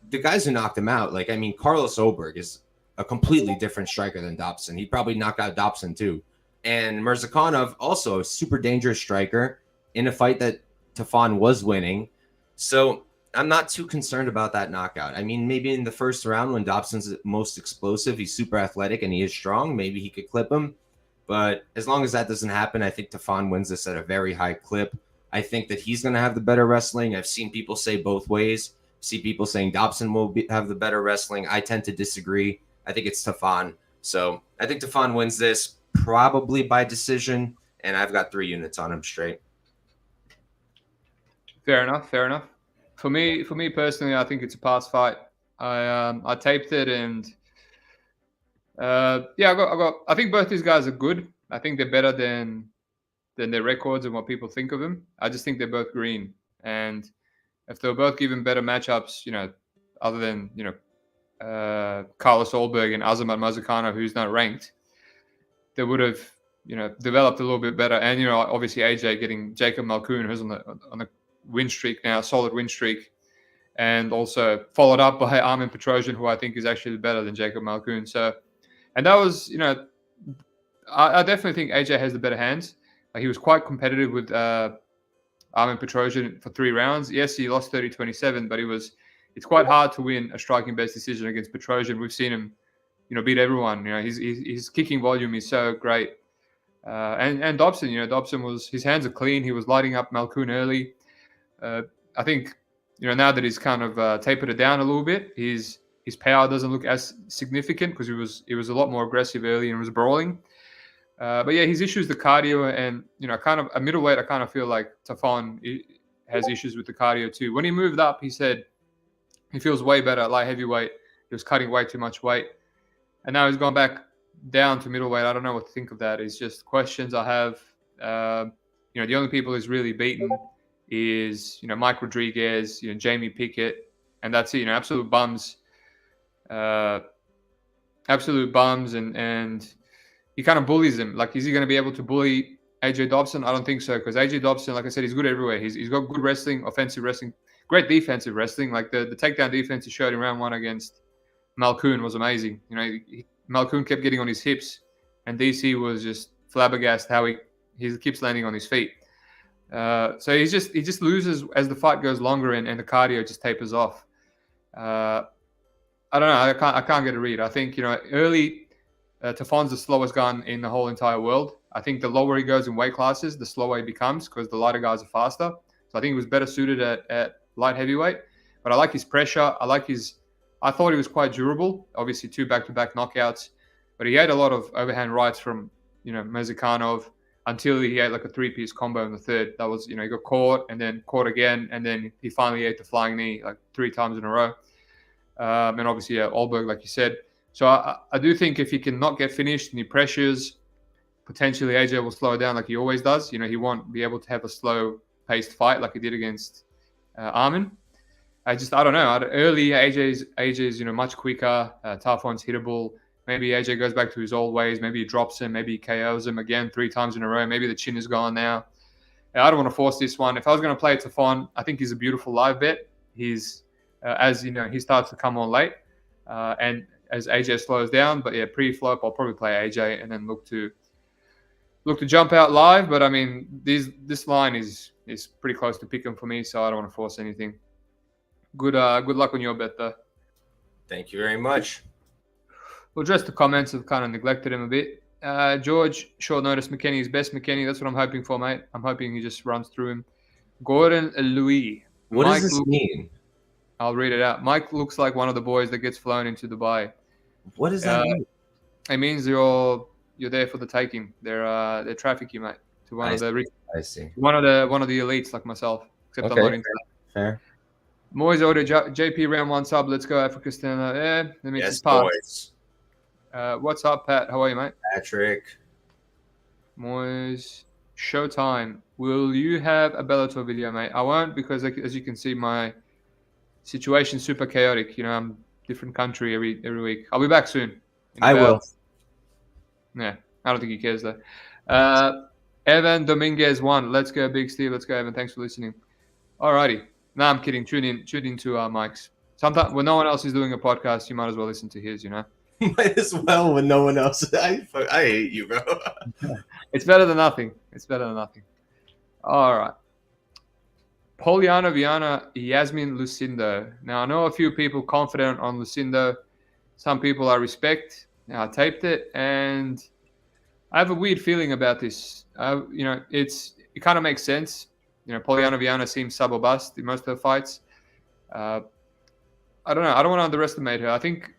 the guys who knocked him out, like, I mean, Carlos Oberg is a completely different striker than Dobson. He'd probably knock out Dobson too. And Mirzakhanov, also a super dangerous striker in a fight that Tafon was winning. So I'm not too concerned about that knockout. I mean, maybe in the first round when Dobson's most explosive, he's super athletic and he is strong, maybe he could clip him. But as long as that doesn't happen, I think Tafon wins this at a very high clip. I think that he's going to have the better wrestling. I've seen people say both ways. See people saying Dobson will have the better wrestling. I tend to disagree. I think it's Tafon. So I think Tafon wins this probably by decision, and I've got 3 units on him straight. Fair enough. For me personally, I think it's a pass fight. I taped it, and I think both these guys are good. I think they're better than their records and what people think of them. I just think they're both green, and if they were both given better matchups, other than Carlos Olberg and Azamat Mazukano, who's not ranked, they would have developed a little bit better. And obviously AJ getting Jacob Malkoun, who's on the win streak now, solid win streak, and also followed up by Armin Petrosian, who I think is actually better than Jacob Malkoun. So, and that was I definitely think AJ has the better hands. He was quite competitive with Armin Petrosian for 3 rounds. Yes, he lost 30-27, but it's quite hard to win a striking-based decision against Petrosian. We've seen him, beat everyone. His kicking volume is so great. And Dobson, Dobson his hands are clean. He was lighting up Malkoun early. I think, now that he's kind of tapered it down a little bit, his power doesn't look as significant because he was a lot more aggressive early and was brawling. But yeah, his issues the cardio, and kind of a middleweight. I kind of feel like Tafon has issues with the cardio too. When he moved up, he said he feels way better at light heavyweight. He was cutting way too much weight, and now he's gone back down to middleweight. I don't know what to think of that. It's just questions I have. The only people he's really beaten is Mike Rodriguez, Jamie Pickett, and that's it. Absolute bums, and he kind of bullies him. Like, is he going to be able to bully AJ Dobson? I don't think so, because AJ Dobson, like I said, he's good everywhere. He's got good wrestling, offensive wrestling, great defensive wrestling. Like the takedown defense he showed in round 1 against Malkoun was amazing. Malkoun kept getting on his hips, and DC was just flabbergasted how he keeps landing on his feet. So he just loses as the fight goes longer, and the cardio just tapers off. I don't know. I can't get a read. I think early. Tafon's the slowest gun in the whole entire world. I think the lower he goes in weight classes, the slower he becomes, because the lighter guys are faster. So I think he was better suited at light heavyweight. But I like his pressure. I thought he was quite durable. Obviously, 2 back-to-back knockouts. But he had a lot of overhand rights from, Mirzakhanov until he had like a 3-piece combo in the third. That was, he got caught and then caught again. And then he finally ate the flying knee like 3 times in a row. And obviously, Olberg, like you said. So I do think if he can not get finished and he pressures, potentially AJ will slow down like he always does. He won't be able to have a slow paced fight like he did against Armin. I don't know. Early AJ's much quicker. Tarfon's hittable. Maybe AJ goes back to his old ways. Maybe he drops him. Maybe he KOs him again 3 times in a row. Maybe the chin is gone now. I don't want to force this one. If I was going to play Tafon, I think he's a beautiful live bet. He's as he starts to come on late, and as AJ slows down. But yeah, pre-flop, I'll probably play AJ and then look to jump out live. But I mean, this line is pretty close to pick him for me, so I don't want to force anything. Good luck on your bet though. Thank you very much. We'll address the comments. I've kind of neglected him a bit. George, short notice, McKenny is best McKenny. That's what I'm hoping for, mate. I'm hoping he just runs through him. Gordon Louis. What does this mean? I'll read it out. Mike looks like one of the boys that gets flown into Dubai. What does that mean? It means you're there for the taking. They're traffic you, mate, to one of the I see. one of the elites like myself. Except I'm not into that. Fair. Moyes ordered JP round 1 sub. Let's go Africa Stella. Yeah, let me just pass. What's up, Pat? How are you, mate? Patrick. Moyes. Showtime. Will you have a Bellator video, mate? I won't because, as you can see, my situation's super chaotic. I'm different country every week. I'll be back soon. I will. Yeah, I don't think he cares though. Evan Dominguez 1. Let's go, BigSteve. Let's go, Evan. Thanks for listening. Alrighty. No, I'm kidding. Tune into our mics. Sometimes when no one else is doing a podcast, you might as well listen to his. Might as well when no one else. I hate you, bro. It's better than nothing. All right. Poliana Viana, Yasmin Lucindo. Now, I know a few people confident on Lucindo. Some people I respect. Now, I taped it, and I have a weird feeling about this. It kind of makes sense. Poliana Viana seems sub or bust in most of her fights. I don't know. I don't want to underestimate her. I think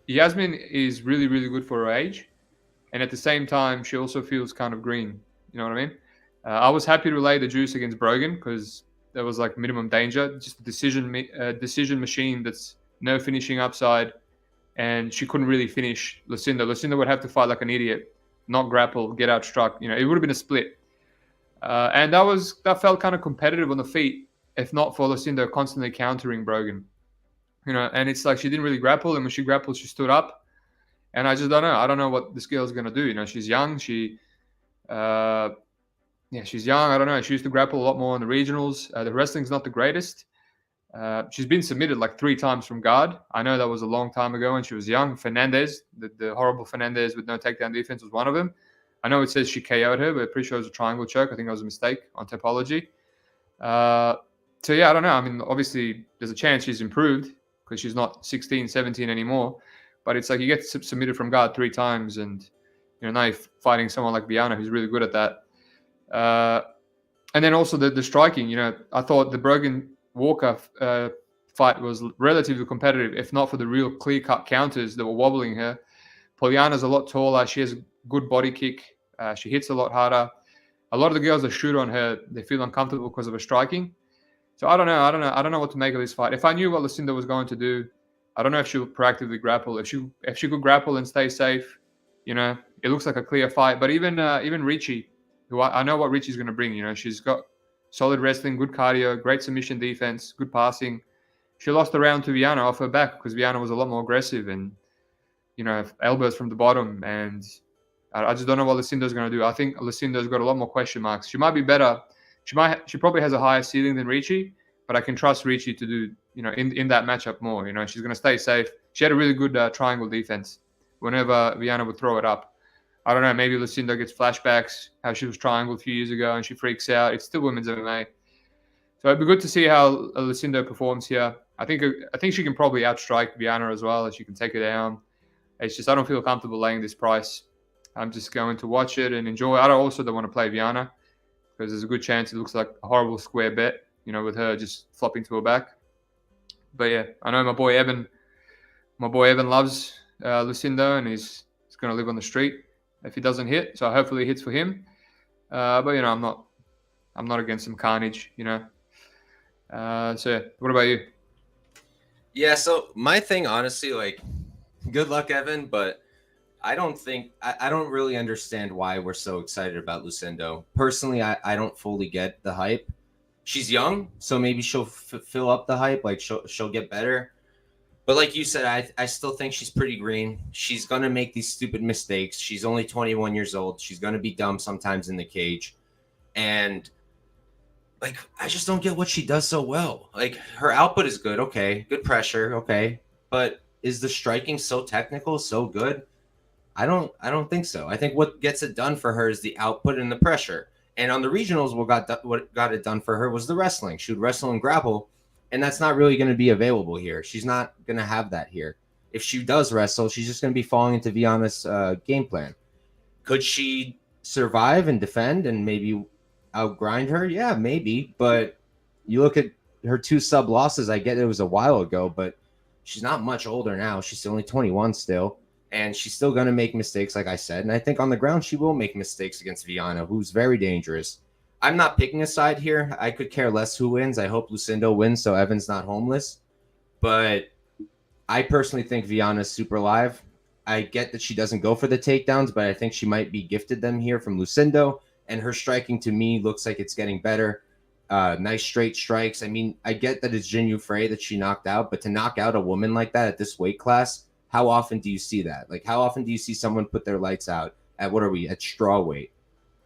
Yasmin is really, really good for her age. And at the same time, she also feels kind of green. You know what I mean? I was happy to lay the juice against Brogan because there was like minimum danger. Just a decision machine that's no finishing upside. And she couldn't really finish Lucinda. Lucinda would have to fight like an idiot, not grapple, get outstruck. It would have been a split. And that felt kind of competitive on the feet, if not for Lucinda constantly countering Brogan. And it's like she didn't really grapple, and when she grappled, she stood up. And I just don't know. I don't know what this girl's gonna do. She's young. She's young. I don't know. She used to grapple a lot more in the regionals. The wrestling's not the greatest. She's been submitted like 3 times from guard. I know that was a long time ago when she was young. Fernandez, the horrible Fernandez with no takedown defense, was one of them. I know it says she KO'd her, but pretty sure it was a triangle choke. I think that was a mistake on topology. So yeah, I don't know. I mean, obviously, there's a chance she's improved because she's not 16, 17 anymore. But it's like you get submitted from guard 3 times, and now you're fighting someone like Viana who's really good at that. And then also the striking. I thought the Brogan Walker fight was relatively competitive, if not for the real clear-cut counters that were wobbling her. Poliana's a lot taller. She has a good body kick. She hits a lot harder. A lot of the girls that shoot on her, they feel uncomfortable because of her striking. So I don't know what to make of this fight. If I knew what Lucinda was going to do, I don't know if she'll proactively grapple. If she could grapple and stay safe, it looks like a clear fight. But even Ricci, who I know what Ricci's going to bring. She's got solid wrestling, good cardio, great submission defense, good passing. She lost the round to Viana off her back because Viana was a lot more aggressive and elbows from the bottom. And I just don't know what Lucinda's going to do. I think Lucinda's got a lot more question marks. She might be better. She probably has a higher ceiling than Ricci, but I can trust Ricci to do in that matchup more. She's going to stay safe. She had a really good triangle defense whenever Viana would throw it up. I don't know, maybe Lucinda gets flashbacks, how she was triangle a few years ago and she freaks out. It's still women's MMA. So it'd be good to see how Lucinda performs here. I think she can probably outstrike Viana as well, as she can take her down. It's just I don't feel comfortable laying this price. I'm just going to watch it and enjoy. I also don't want to play Viana because there's a good chance it looks like a horrible square bet, with her just flopping to her back. But yeah, I know my boy Evan loves Lucinda and he's going to live on the street if he doesn't hit. So hopefully he hits for him. But I'm not against some carnage. So yeah, what about you? Yeah. So my thing, honestly, like, good luck, Evan. But I don't really understand why we're so excited about Lucindo. Personally, I don't fully get the hype. She's young, so maybe she'll fill up the hype. Like she'll get better. But like you said, I still think she's pretty green. She's gonna make these stupid mistakes. She's only 21 years old. She's gonna be dumb sometimes in the cage, and like I just don't get what she does so well. Like her output is good, okay, good pressure, okay, but is the striking so technical, so good? I don't think so. I think what gets it done for her is the output and the pressure. And on the regionals, what got it done for her was the wrestling. She would wrestle and grapple, and that's not really going to be available here. She's not going to have that here. If she does wrestle, she's just going to be falling into Viana's game plan. Could she survive and defend and maybe outgrind her? Yeah, maybe. But you look at her 2 sub losses. I get it was a while ago, but she's not much older now. She's only 21 still. And she's still going to make mistakes, like I said. And I think on the ground, she will make mistakes against Viana, who's very dangerous. I'm not picking a side here. I could care less who wins. I hope Lucindo wins so Evan's not homeless. But I personally think Viana's super live. I get that she doesn't go for the takedowns, but I think she might be gifted them here from Lucindo. And her striking, to me, looks like it's getting better. Nice straight strikes. I mean, I get that it's Jin Frey that she knocked out, but to knock out a woman like that at this weight class, how often do you see that? Like, how often do you see someone put their lights out at, what are we, at straw weight?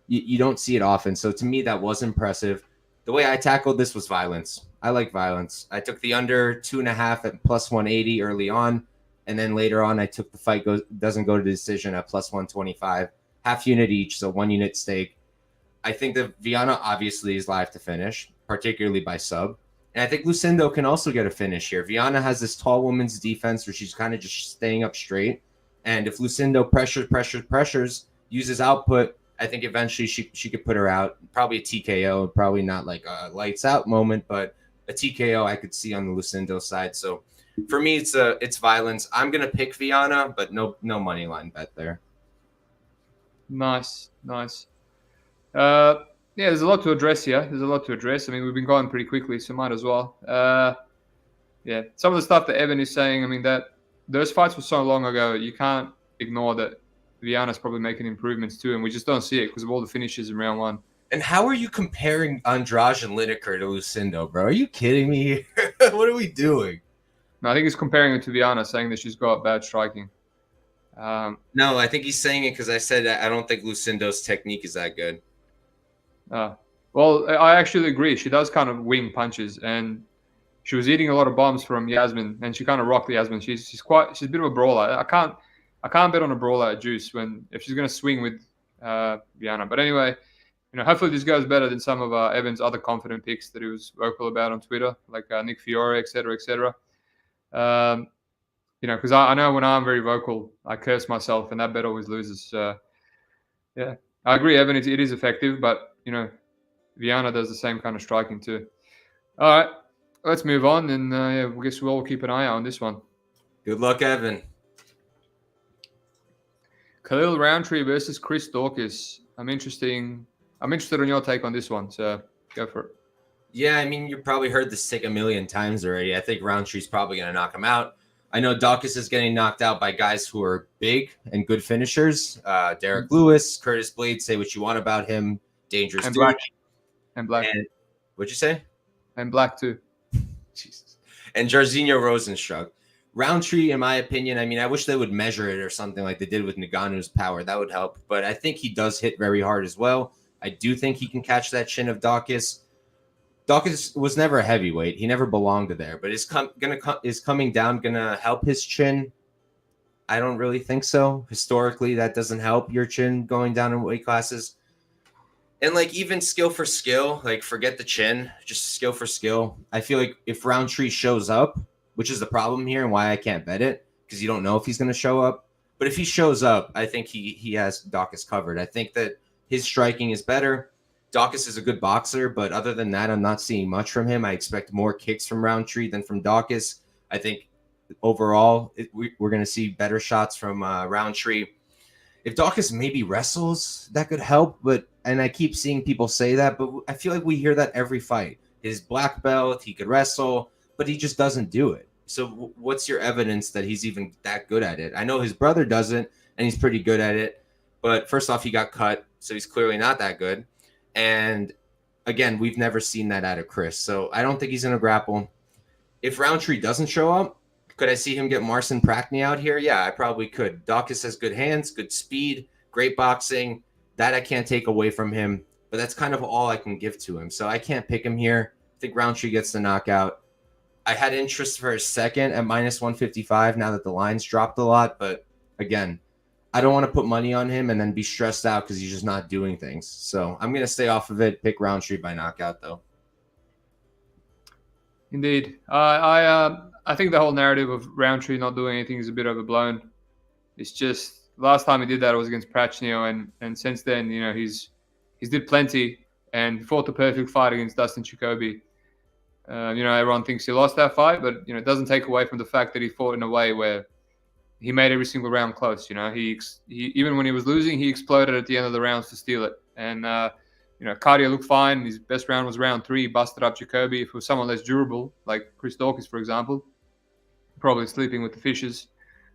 You don't see it often. So to me, that was impressive. The way I tackled this was violence. I like violence. I took the under 2.5 at plus 180 early on. And then later on, I took the fight doesn't go to decision at plus 125. Half unit each, so 1 unit stake. I think that Viana obviously is live to finish, particularly by sub. And I think Lucindo can also get a finish here. Viana has this tall woman's defense where she's kind of just staying up straight. And if Lucindo pressures, uses output, I think eventually she could put her out. Probably a TKO, probably not like a lights out moment, but a TKO I could see on the Lucindo side. So for me, it's violence. I'm gonna pick Viana, but no money line bet there. Nice. Yeah, there's a lot to address here. I mean, we've been going pretty quickly, so might as well. Yeah, some of the stuff that Evan is saying, I mean, that those fights were so long ago, you can't ignore that Viana's probably making improvements too, and we just don't see it because of all the finishes in round 1. And how are you comparing Andrade and Lineker to Lucindo, bro? Are you kidding me? What are we doing? No, I think he's comparing it to Viana, saying that she's got bad striking. No, I think he's saying it because I said I don't think Lucindo's technique is that good. Well, I actually agree. She does kind of wing punches, and she was eating a lot of bombs from Yasmin, and she kind of rocked Yasmin. She's a bit of a brawler. I can't bet on a brawler at Juice if she's going to swing with Viana. But anyway, hopefully this goes better than some of Evan's other confident picks that he was vocal about on Twitter, like Nick Fiore, etc., etc. Because I know when I'm very vocal, I curse myself, and that bet always loses. Yeah, I agree, Evan. It is effective, but Viana does the same kind of striking too. All right, let's move on, and I guess we'll keep an eye out on this one. Good luck, Evan. Khalil Roundtree versus Chris Daukaus. I'm interested in your take on this one, so go for it. Yeah, I mean, you probably heard this take a million times already. I think Roundtree's probably going to knock him out. I know Daukaus is getting knocked out by guys who are big and good finishers. Derek Lewis, Curtis Blade, say what you want about him. Dangerous and dude. black. And black. And what'd you say? And black too. Jesus. And Jairzinho Rosenstruck. Roundtree, in my opinion, I mean, I wish they would measure it or something like they did with Ngannou's power. That would help. But I think he does hit very hard as well. I do think he can catch that chin of Daukaus. Daukaus was never a heavyweight. He never belonged to there. But is coming down going to help his chin? I don't really think so. Historically, that doesn't help your chin going down in weight classes. And like even skill for skill, like forget the chin, just skill for skill. I feel like if Roundtree shows up, which is the problem here and why I can't bet it, because you don't know if he's going to show up. But if he shows up, I think he has Daukaus covered. I think that his striking is better. Daukaus is a good boxer, but other than that, I'm not seeing much from him. I expect more kicks from Roundtree than from Daukaus. I think overall, we're going to see better shots from Roundtree. If Daukaus maybe wrestles, that could help. And I keep seeing people say that, but I feel like we hear that every fight. His black belt, he could wrestle, but he just doesn't do it. So what's your evidence that he's even that good at it? I know his brother doesn't, and he's pretty good at it. But first off, he got cut, so he's clearly not that good. And again, we've never seen that out of Chris. So I don't think he's going to grapple. If Roundtree doesn't show up, could I see him get Marcin Prakny out here? Yeah, I probably could. Dawkins has good hands, good speed, great boxing. That I can't take away from him, but that's kind of all I can give to him. So I can't pick him here. I think Roundtree gets the knockout. I had interest for a second at minus 155 now that the line's dropped a lot, but again, I don't want to put money on him and then be stressed out because he's just not doing things. So I'm going to stay off of it, pick Roundtree by knockout, though. Indeed. I think the whole narrative of Roundtree not doing anything is a bit overblown. It's just last time he did that was against Prachnio, and since then, he's did plenty and fought the perfect fight against Dustin Jacoby. Everyone thinks he lost that fight, but it doesn't take away from the fact that he fought in a way where he made every single round close. He even when he was losing, he exploded at the end of the rounds to steal it. And cardio looked fine. His best round was round 3. He busted up Jacoby. If it was someone less durable, like Chris Dawkins, for example, probably sleeping with the fishes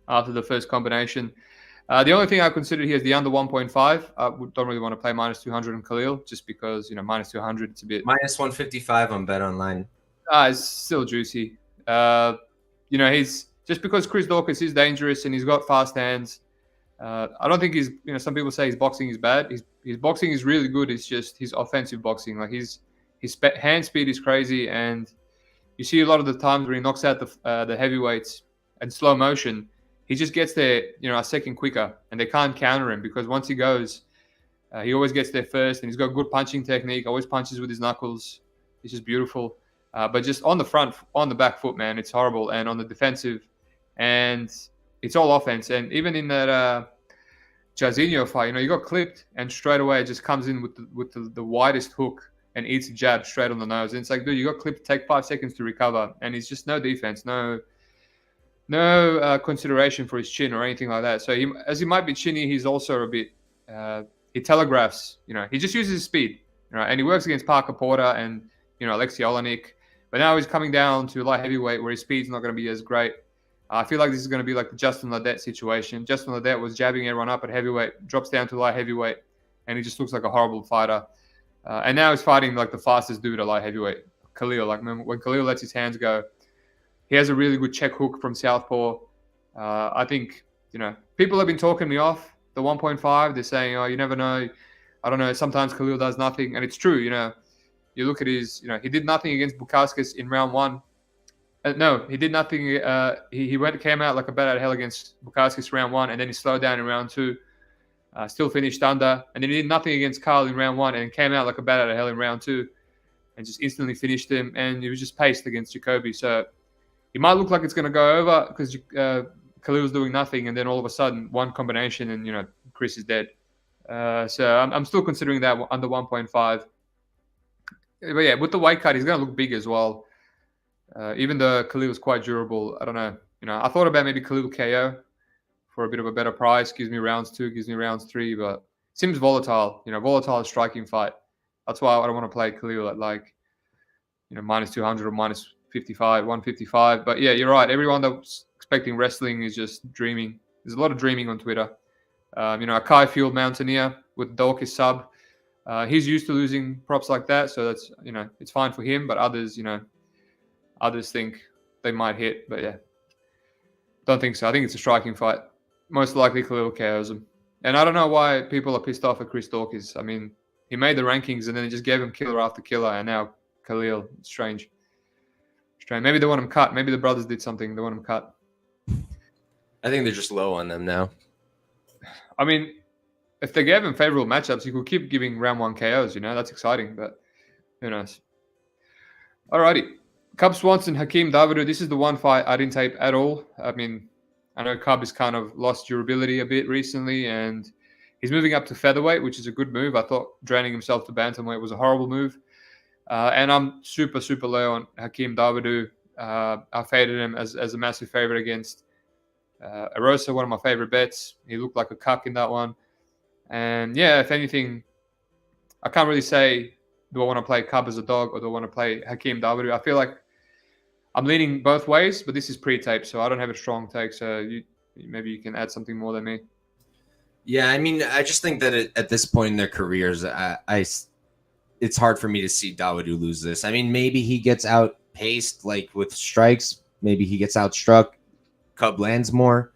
after the first combination. The only thing I considered here is the under 1.5. I don't really want to play minus 200 on Khalil just because, minus 200, it's a bit... Minus 155 on Bet Online. It's still juicy. He's... Just because Chris Dawkins is dangerous and he's got fast hands, I don't think he's... some people say his boxing is bad. His boxing is really good. It's just his offensive boxing. Like his hand speed is crazy, and you see a lot of the times where he knocks out the heavyweights in slow motion, he just gets there, a second quicker, and they can't counter him because once he goes, he always gets there first, and he's got good punching technique, always punches with his knuckles. It's just beautiful. But just on the back foot, man, it's horrible. And on the defensive, and it's all offense. And even in that Jairzinho fight, you got clipped, and straight away it just comes in with the widest hook and eats a jab straight on the nose. And it's like, dude, you got clipped, take 5 seconds to recover. And it's just no defense, no consideration for his chin or anything like that. So as he might be chinny, he's also a bit, he telegraphs, he just uses his speed, and he works against Parker Porter and, Alexei Olenek. But now he's coming down to light heavyweight where his speed's not going to be as great. I feel like this is going to be like the Justin Ledette situation. Justin Ledette was jabbing everyone up at heavyweight, drops down to light heavyweight, and he just looks like a horrible fighter. And now he's fighting like the fastest dude at light heavyweight, Khalil. Like when Khalil lets his hands go, he has a really good check hook from southpaw. I think, people have been talking me off the 1.5. They're saying, oh, you never know. I don't know. Sometimes Khalil does nothing. And it's true, You look at his, he did nothing against Bukauskas in round 1. No, he did nothing. He came out like a bat out of hell against Bukauskas round 1, and then he slowed down in round 2. Still finished under. And then he did nothing against Carl in round 1 and came out like a bat out of hell in round 2 and just instantly finished him. And he was just paced against Jacoby. So it might look like it's going to go over because Khalil's doing nothing, and then all of a sudden one combination and Chris is dead. So I'm still considering that under 1.5. But yeah, with the weight cut, he's going to look big as well. Even though Khalil is quite durable, I don't know. I thought about maybe Khalil KO for a bit of a better price. Gives me rounds 2, gives me rounds 3, but seems volatile. Volatile striking fight. That's why I don't want to play Khalil at like minus 200 or minus 55, 155. But yeah, you're right. Everyone that's expecting wrestling is just dreaming. There's a lot of dreaming on Twitter. A Kai Field Mountaineer with Dawkins sub. He's used to losing props like that, so that's it's fine for him. But others think they might hit. But yeah, don't think so. I think it's a striking fight. Most likely Khalil KOs him. And I don't know why people are pissed off at Chris Dawkins. I mean, he made the rankings and then they just gave him killer after killer, and now Khalil. It's strange. Maybe they want him cut. Maybe the brothers did something. They want him cut. I think they're just low on them now. I mean, if they gave him favorable matchups, he could keep giving round 1 KOs. That's exciting, but who knows? Alrighty. Cub Swanson, Hakeem Dawodu. This is the one fight I didn't tape at all. I mean, I know Cub has kind of lost durability a bit recently, and he's moving up to featherweight, which is a good move. I thought draining himself to bantamweight was a horrible move. And I'm super, super low on Hakeem Dawodu. I faded him as a massive favorite against Arosa, one of my favorite bets. He looked like a cuck in that one. And yeah, if anything, I can't really say, do I want to play Cub as a dog or do I want to play Hakeem Dawodu? I feel like I'm leaning both ways, but this is pre-tape, so I don't have a strong take. So maybe you can add something more than me. Yeah, I mean, I just think that at this point in their careers, it's hard for me to see Dawodu lose this. I mean, maybe he gets outpaced, like with strikes. Maybe he gets outstruck. Cub lands more.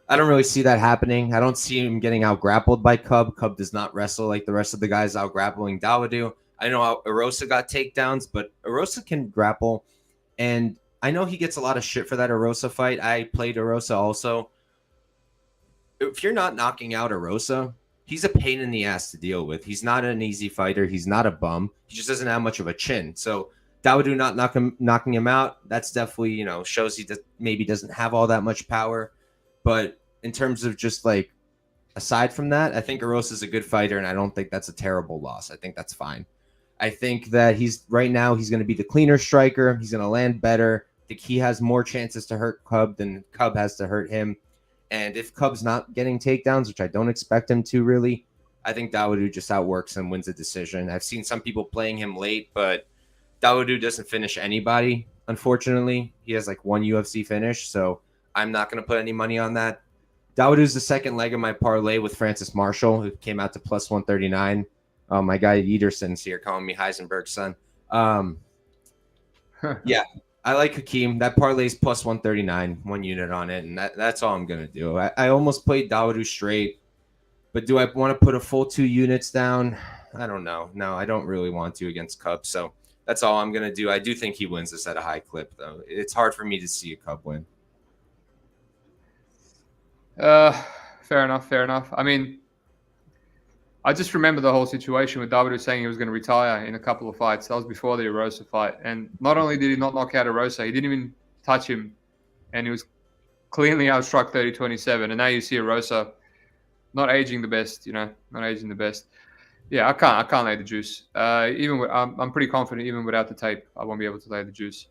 I don't really see that happening. I don't see him getting out grappled by Cub. Cub does not wrestle like the rest of the guys out grappling Dawodu. I know Erosa got takedowns, but Erosa can grapple. And I know he gets a lot of shit for that Erosa fight. I played Erosa also. If you're not knocking out Erosa, he's a pain in the ass to deal with. He's not an easy fighter. He's not a bum. He just doesn't have much of a chin. So Dawodu not knocking him out, that's definitely, shows he maybe doesn't have all that much power. But in terms of just like, aside from that, I think Erosa is a good fighter, and I don't think that's a terrible loss. I think that's fine. I think that right now he's going to be the cleaner striker. He's going to land better. I think he has more chances to hurt Cub than Cub has to hurt him. And if Cub's not getting takedowns, which I don't expect him to really, I think Dawodu just outworks and wins a decision. I've seen some people playing him late, but Dawodu doesn't finish anybody, unfortunately. He has like one UFC finish, so I'm not going to put any money on that. Dawodu's the second leg of my parlay with Francis Marshall, who came out to plus 139. My guy Ederson's here calling me Heisenberg's son. Yeah, I like Hakeem. That parlay's plus 139, 1 unit on it, and that's all I'm going to do. I almost played Dawodu straight, but do I want to put a full 2 units down? I don't know. No, I don't really want to against Cubs, so that's all I'm going to do. I do think he wins this at a high clip, though. It's hard for me to see a Cub win. Fair enough. I mean, I just remember the whole situation with Dawodu saying he was going to retire in a couple of fights. That was before the Erosa fight. And not only did he not knock out Erosa, he didn't even touch him. And he was cleanly outstruck 30-27. And now you see Erosa not aging the best, not aging the best. Yeah, I can't lay the juice. I'm pretty confident even without the tape, I won't be able to lay the juice.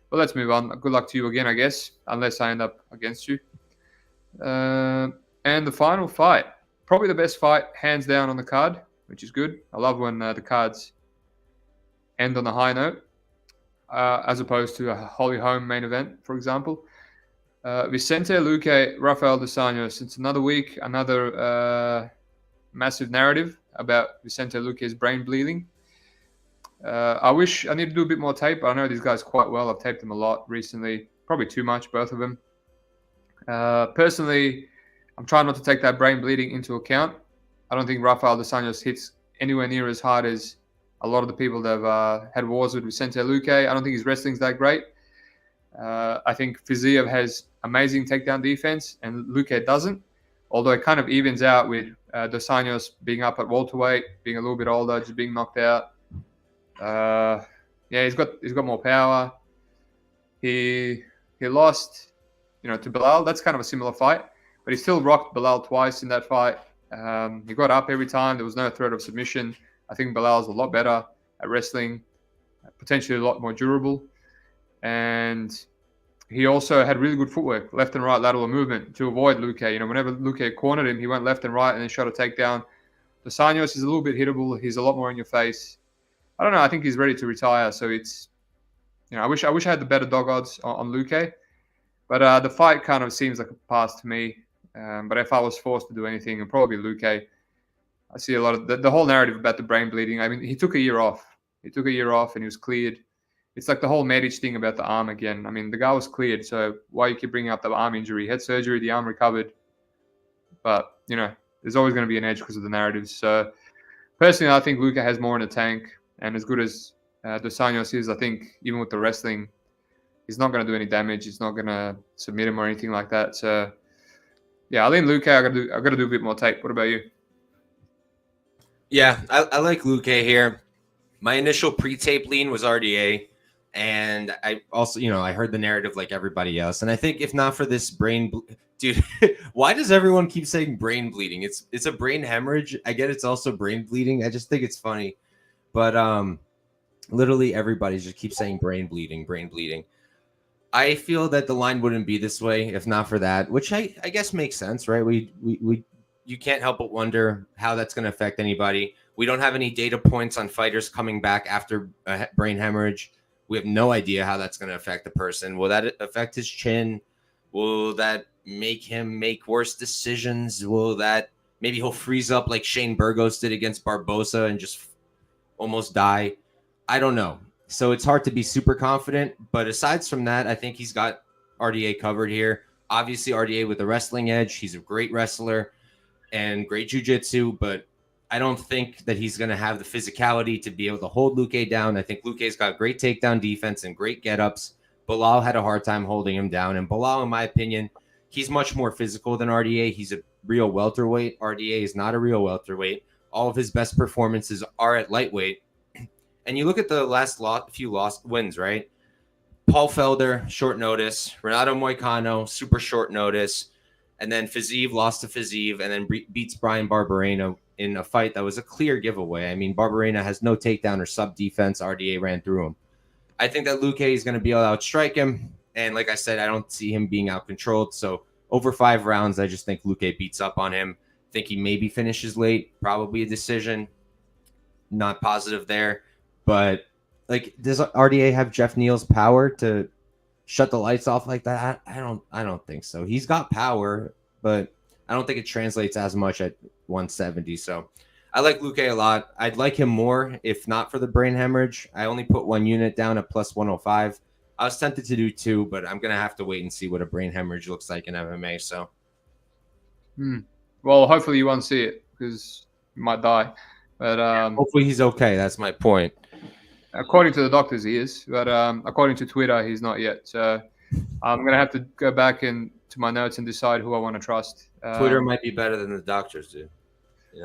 But let's move on. Good luck to you again, I guess, unless I end up against you. And the final fight. Probably the best fight, hands down, on the card, which is good. I love when the cards end on a high note, as opposed to a Holly Holm main event, for example. Vicente Luque, Rafael dos Anjos. It's another week, another massive narrative about Vicente Luque's brain bleeding. I wish I need to do a bit more tape. I know these guys quite well. I've taped them a lot recently, probably too much, both of them. Personally, I'm trying not to take that brain bleeding into account. I don't think Rafael dos Anjos hits anywhere near as hard as a lot of the people that have had wars with Vicente Luque. I don't think his wrestling's that great. I think Fiziev has amazing takedown defense, and Luque doesn't. Although it kind of evens out with dos Anjos being up at welterweight, being a little bit older, just being knocked out. He's got more power. He lost, to Bilal. That's kind of a similar fight. But he still rocked Bilal twice in that fight. He got up every time. There was no threat of submission. I think Bilal's a lot better at wrestling, potentially a lot more durable. And he also had really good footwork, left and right lateral movement to avoid Luque. Whenever Luque cornered him, he went left and right and then shot a takedown. Dos Anjos is a little bit hittable. He's a lot more in your face. I don't know. I think he's ready to retire. So it's, I wish I had the better dog odds on Luque. But the fight kind of seems like a pass to me. But if I was forced to do anything, it'd probably be Luque. I see a lot of the whole narrative about the brain bleeding. I mean, he took a year off. And he was cleared. It's like the whole Medic thing about the arm again. I mean, the guy was cleared, so why you keep bringing up the arm injury? He had surgery, the arm recovered. But, there's always going to be an edge because of the narratives. So, personally, I think Luque has more in the tank. And as good as dos Anjos is, I think, even with the wrestling, he's not going to do any damage. He's not going to submit him or anything like that. So, yeah, I lean Luque. I got to do a bit more tape. What about you? Yeah, I like Luque here. My initial pre-tape lean was RDA, and I also, I heard the narrative like everybody else. And I think if not for this dude, why does everyone keep saying brain bleeding? It's a brain hemorrhage. I get it's also brain bleeding. I just think it's funny, but literally everybody just keeps saying brain bleeding. I feel that the line wouldn't be this way if not for that, which I guess makes sense, right? You can't help but wonder how that's going to affect anybody. We don't have any data points on fighters coming back after a brain hemorrhage. We have no idea how that's going to affect the person. Will that affect his chin? Will that make him make worse decisions? Maybe he'll freeze up like Shane Burgos did against Barbosa and just, almost die. I don't know. So it's hard to be super confident. But aside from that, I think he's got RDA covered here. Obviously, RDA with the wrestling edge. He's a great wrestler and great jiu-jitsu, but I don't think that he's going to have the physicality to be able to hold Luque down. I think Luque's got great takedown defense and great get-ups. Bilal had a hard time holding him down. And Bilal, in my opinion, he's much more physical than RDA. He's a real welterweight. RDA is not a real welterweight. All of his best performances are at lightweight. And you look at the last few wins, right? Paul Felder, short notice. Renato Moicano, super short notice. And then Fiziev lost to Fiziev and then beats Brian Barberena in a fight that was a clear giveaway. I mean, Barberena has no takedown or sub defense. RDA ran through him. I think that Luque is going to be able to outstrike him. And like I said, I don't see him being out-controlled. So over 5 rounds, I just think Luque beats up on him. I think he maybe finishes late, probably a decision. Not positive there. But like, does RDA have Jeff Neal's power to shut the lights off like that? I don't think so. He's got power, but I don't think it translates as much at 170. So I like Luque a lot. I'd like him more if not for the brain hemorrhage. I only put 1 unit down at plus 105. I was tempted to do 2, but I'm going to have to wait and see what a brain hemorrhage looks like in MMA. So, Well, hopefully you won't see it because you might die. But hopefully he's okay. That's my point. According to the doctors, he is. But according to Twitter, he's not yet. So I'm going to have to go back to my notes and decide who I want to trust. Twitter might be better than the doctors do.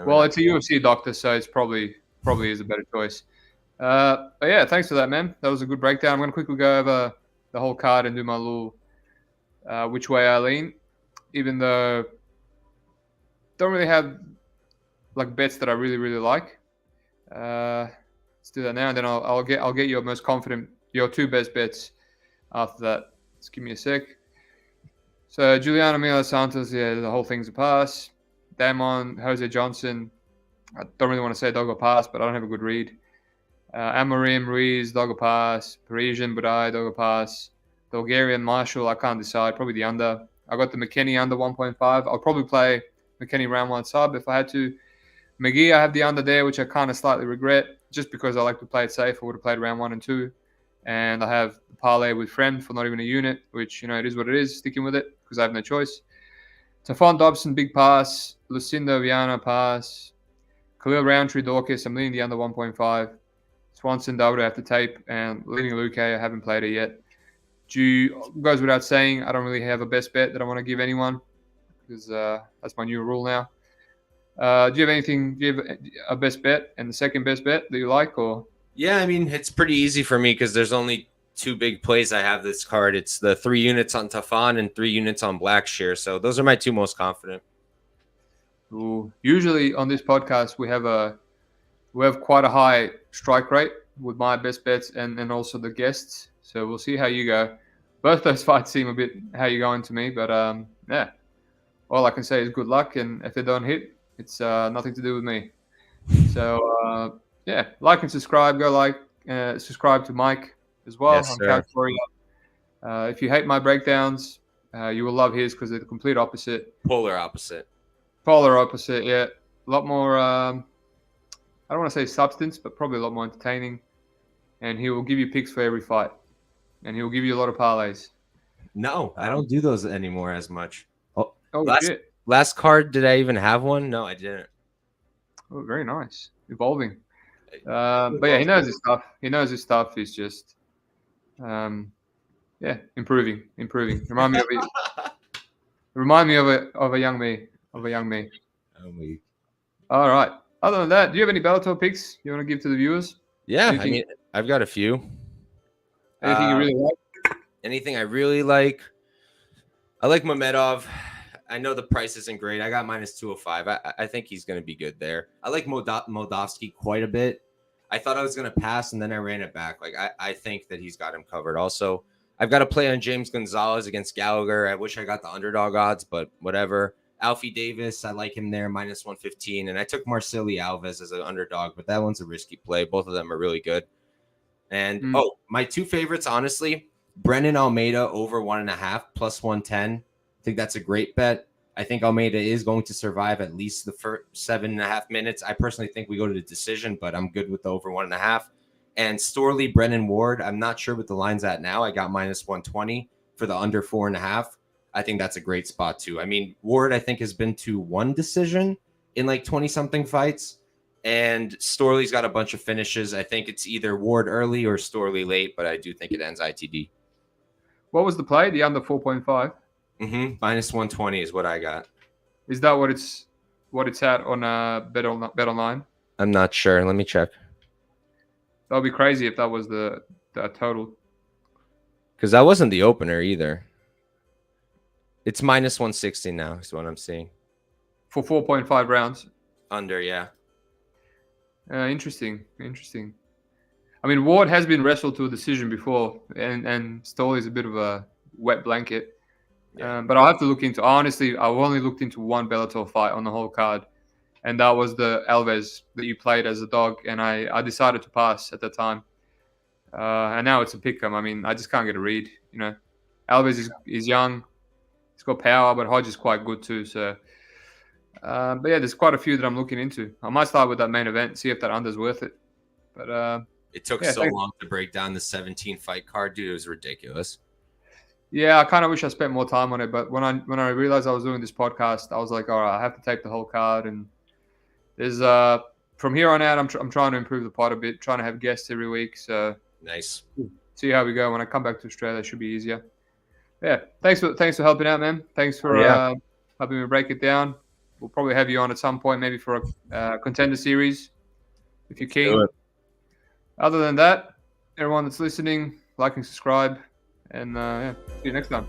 Well, it's a UFC doctor, so it's probably is a better choice. But yeah, thanks for that, man. That was a good breakdown. I'm going to quickly go over the whole card and do my little which way I lean, even though don't really have like bets that I really, really like. Let's do that now, and then I'll get your most confident, your 2 best bets after that. Just give me a sec. So Juliana Mila Santos, yeah, the whole thing's a pass. Damon, Jose Johnson, I don't really want to say dog or pass, but I don't have a good read. Amorim, Ruiz, dog or pass. Parisian, Budai, dog or pass. Bulgarian, Marshall, I can't decide. Probably the under. I got the McKinney under 1.5. I'll probably play McKinney round 1 sub if I had to. McGee, I have the under there, which I kind of slightly regret just because I like to play it safe. I would have played round 1 and 2. And I have the parlay with Friend for not even a unit, which, it is what it is, sticking with it because I have no choice. Tafon Dobson, big pass. Lucinda Viana, pass. Khalil Roundtree, Dorcas, I'm leaning the under 1.5. Swanson, David, I have to tape. And leading Luque, I haven't played it yet. Goes without saying, I don't really have a best bet that I want to give anyone because that's my new rule now. Do you have a best bet and the second best bet that you like? Or yeah, I mean, it's pretty easy for me because there's only 2 big plays I have this card. It's the 3 units on Tafon and 3 units on Blackshear. So those are my 2 most confident. Ooh. Usually on this podcast we have quite a high strike rate with my best bets and also the guests. So we'll see how you go. Both those fights seem a bit how you're going to me, but yeah. All I can say is good luck, and if they don't hit, it's nothing to do with me. So yeah, like and subscribe. Go subscribe to Mike as well. Yes, on sir. Couch Warrior. If you hate my breakdowns, you will love his because they're the complete opposite. Polar opposite, yeah. A lot more, I don't want to say substance, but probably a lot more entertaining. And he will give you picks for every fight. And he will give you a lot of parlays. No, I don't do those anymore as much. Shit. Last card, did I even have one? No, I didn't. Oh, very nice. Evolving. But yeah, he knows his stuff. He's just, improving. Remind me of a young me. All right. Other than that, do you have any Bellator picks you want to give to the viewers? Yeah, I mean, I've got a few. Anything you really like? Anything I really like? I like Mamedov. I know the price isn't great. I got minus 205. I think he's going to be good there. I like Moldavsky quite a bit. I thought I was going to pass, and then I ran it back. Like I think that he's got him covered. Also, I've got to play on James Gonzalez against Gallagher. I wish I got the underdog odds, but whatever. Alfie Davis, I like him there, minus 115. And I took Marceli Alves as an underdog, but that one's a risky play. Both of them are really good. And, my 2 favorites, honestly, Brennan Almeida over 1.5 plus 110. I think that's a great bet. I think Almeida is going to survive at least the first 7.5 minutes. I personally think we go to the decision, but I'm good with the over 1.5. And Storley, Brennan Ward, I'm not sure what the line's at now. I got -120 for the under 4.5. I think that's a great spot too. I mean, Ward, I think, has been to one decision in like 20 something fights. And Storley's got a bunch of finishes. I think it's either Ward early or Storley late, but I do think it ends ITD. What was the play? The under 4.5? -120 is what I got. Is that what it's at on Bet Online? I'm not sure. Let me check. That would be crazy if that was the total. Because that wasn't the opener either. It's -160 now is what I'm seeing. For 4.5 rounds. Under, yeah. Interesting. I mean, Ward has been wrestled to a decision before, and Stoll is a bit of a wet blanket. Yeah. But I'll have to look into. Honestly, I've only looked into one Bellator fight on the whole card, and that was the Alves that you played as a dog, and I decided to pass at the time. And now it's a pick'em. I mean, I just can't get a read. You know, Alves is young, he's got power, but Hodge is quite good too. So, but yeah, there's quite a few that I'm looking into. I might start with that main event, see if that under's worth it. But it took so long to break down the 17 fight card, dude. It was ridiculous. Yeah, I kind of wish I spent more time on it. But when I realized I was doing this podcast, I was like, all right, I have to tape the whole card. And there's from here on out, I'm trying to improve the pod a bit, trying to have guests every week. So nice. See how we go. When I come back to Australia, it should be easier. Yeah, thanks for helping out, man. Thanks for helping me break it down. We'll probably have you on at some point, maybe for a contender series, if you're keen. Other than that, everyone that's listening, like and subscribe, and see you next time.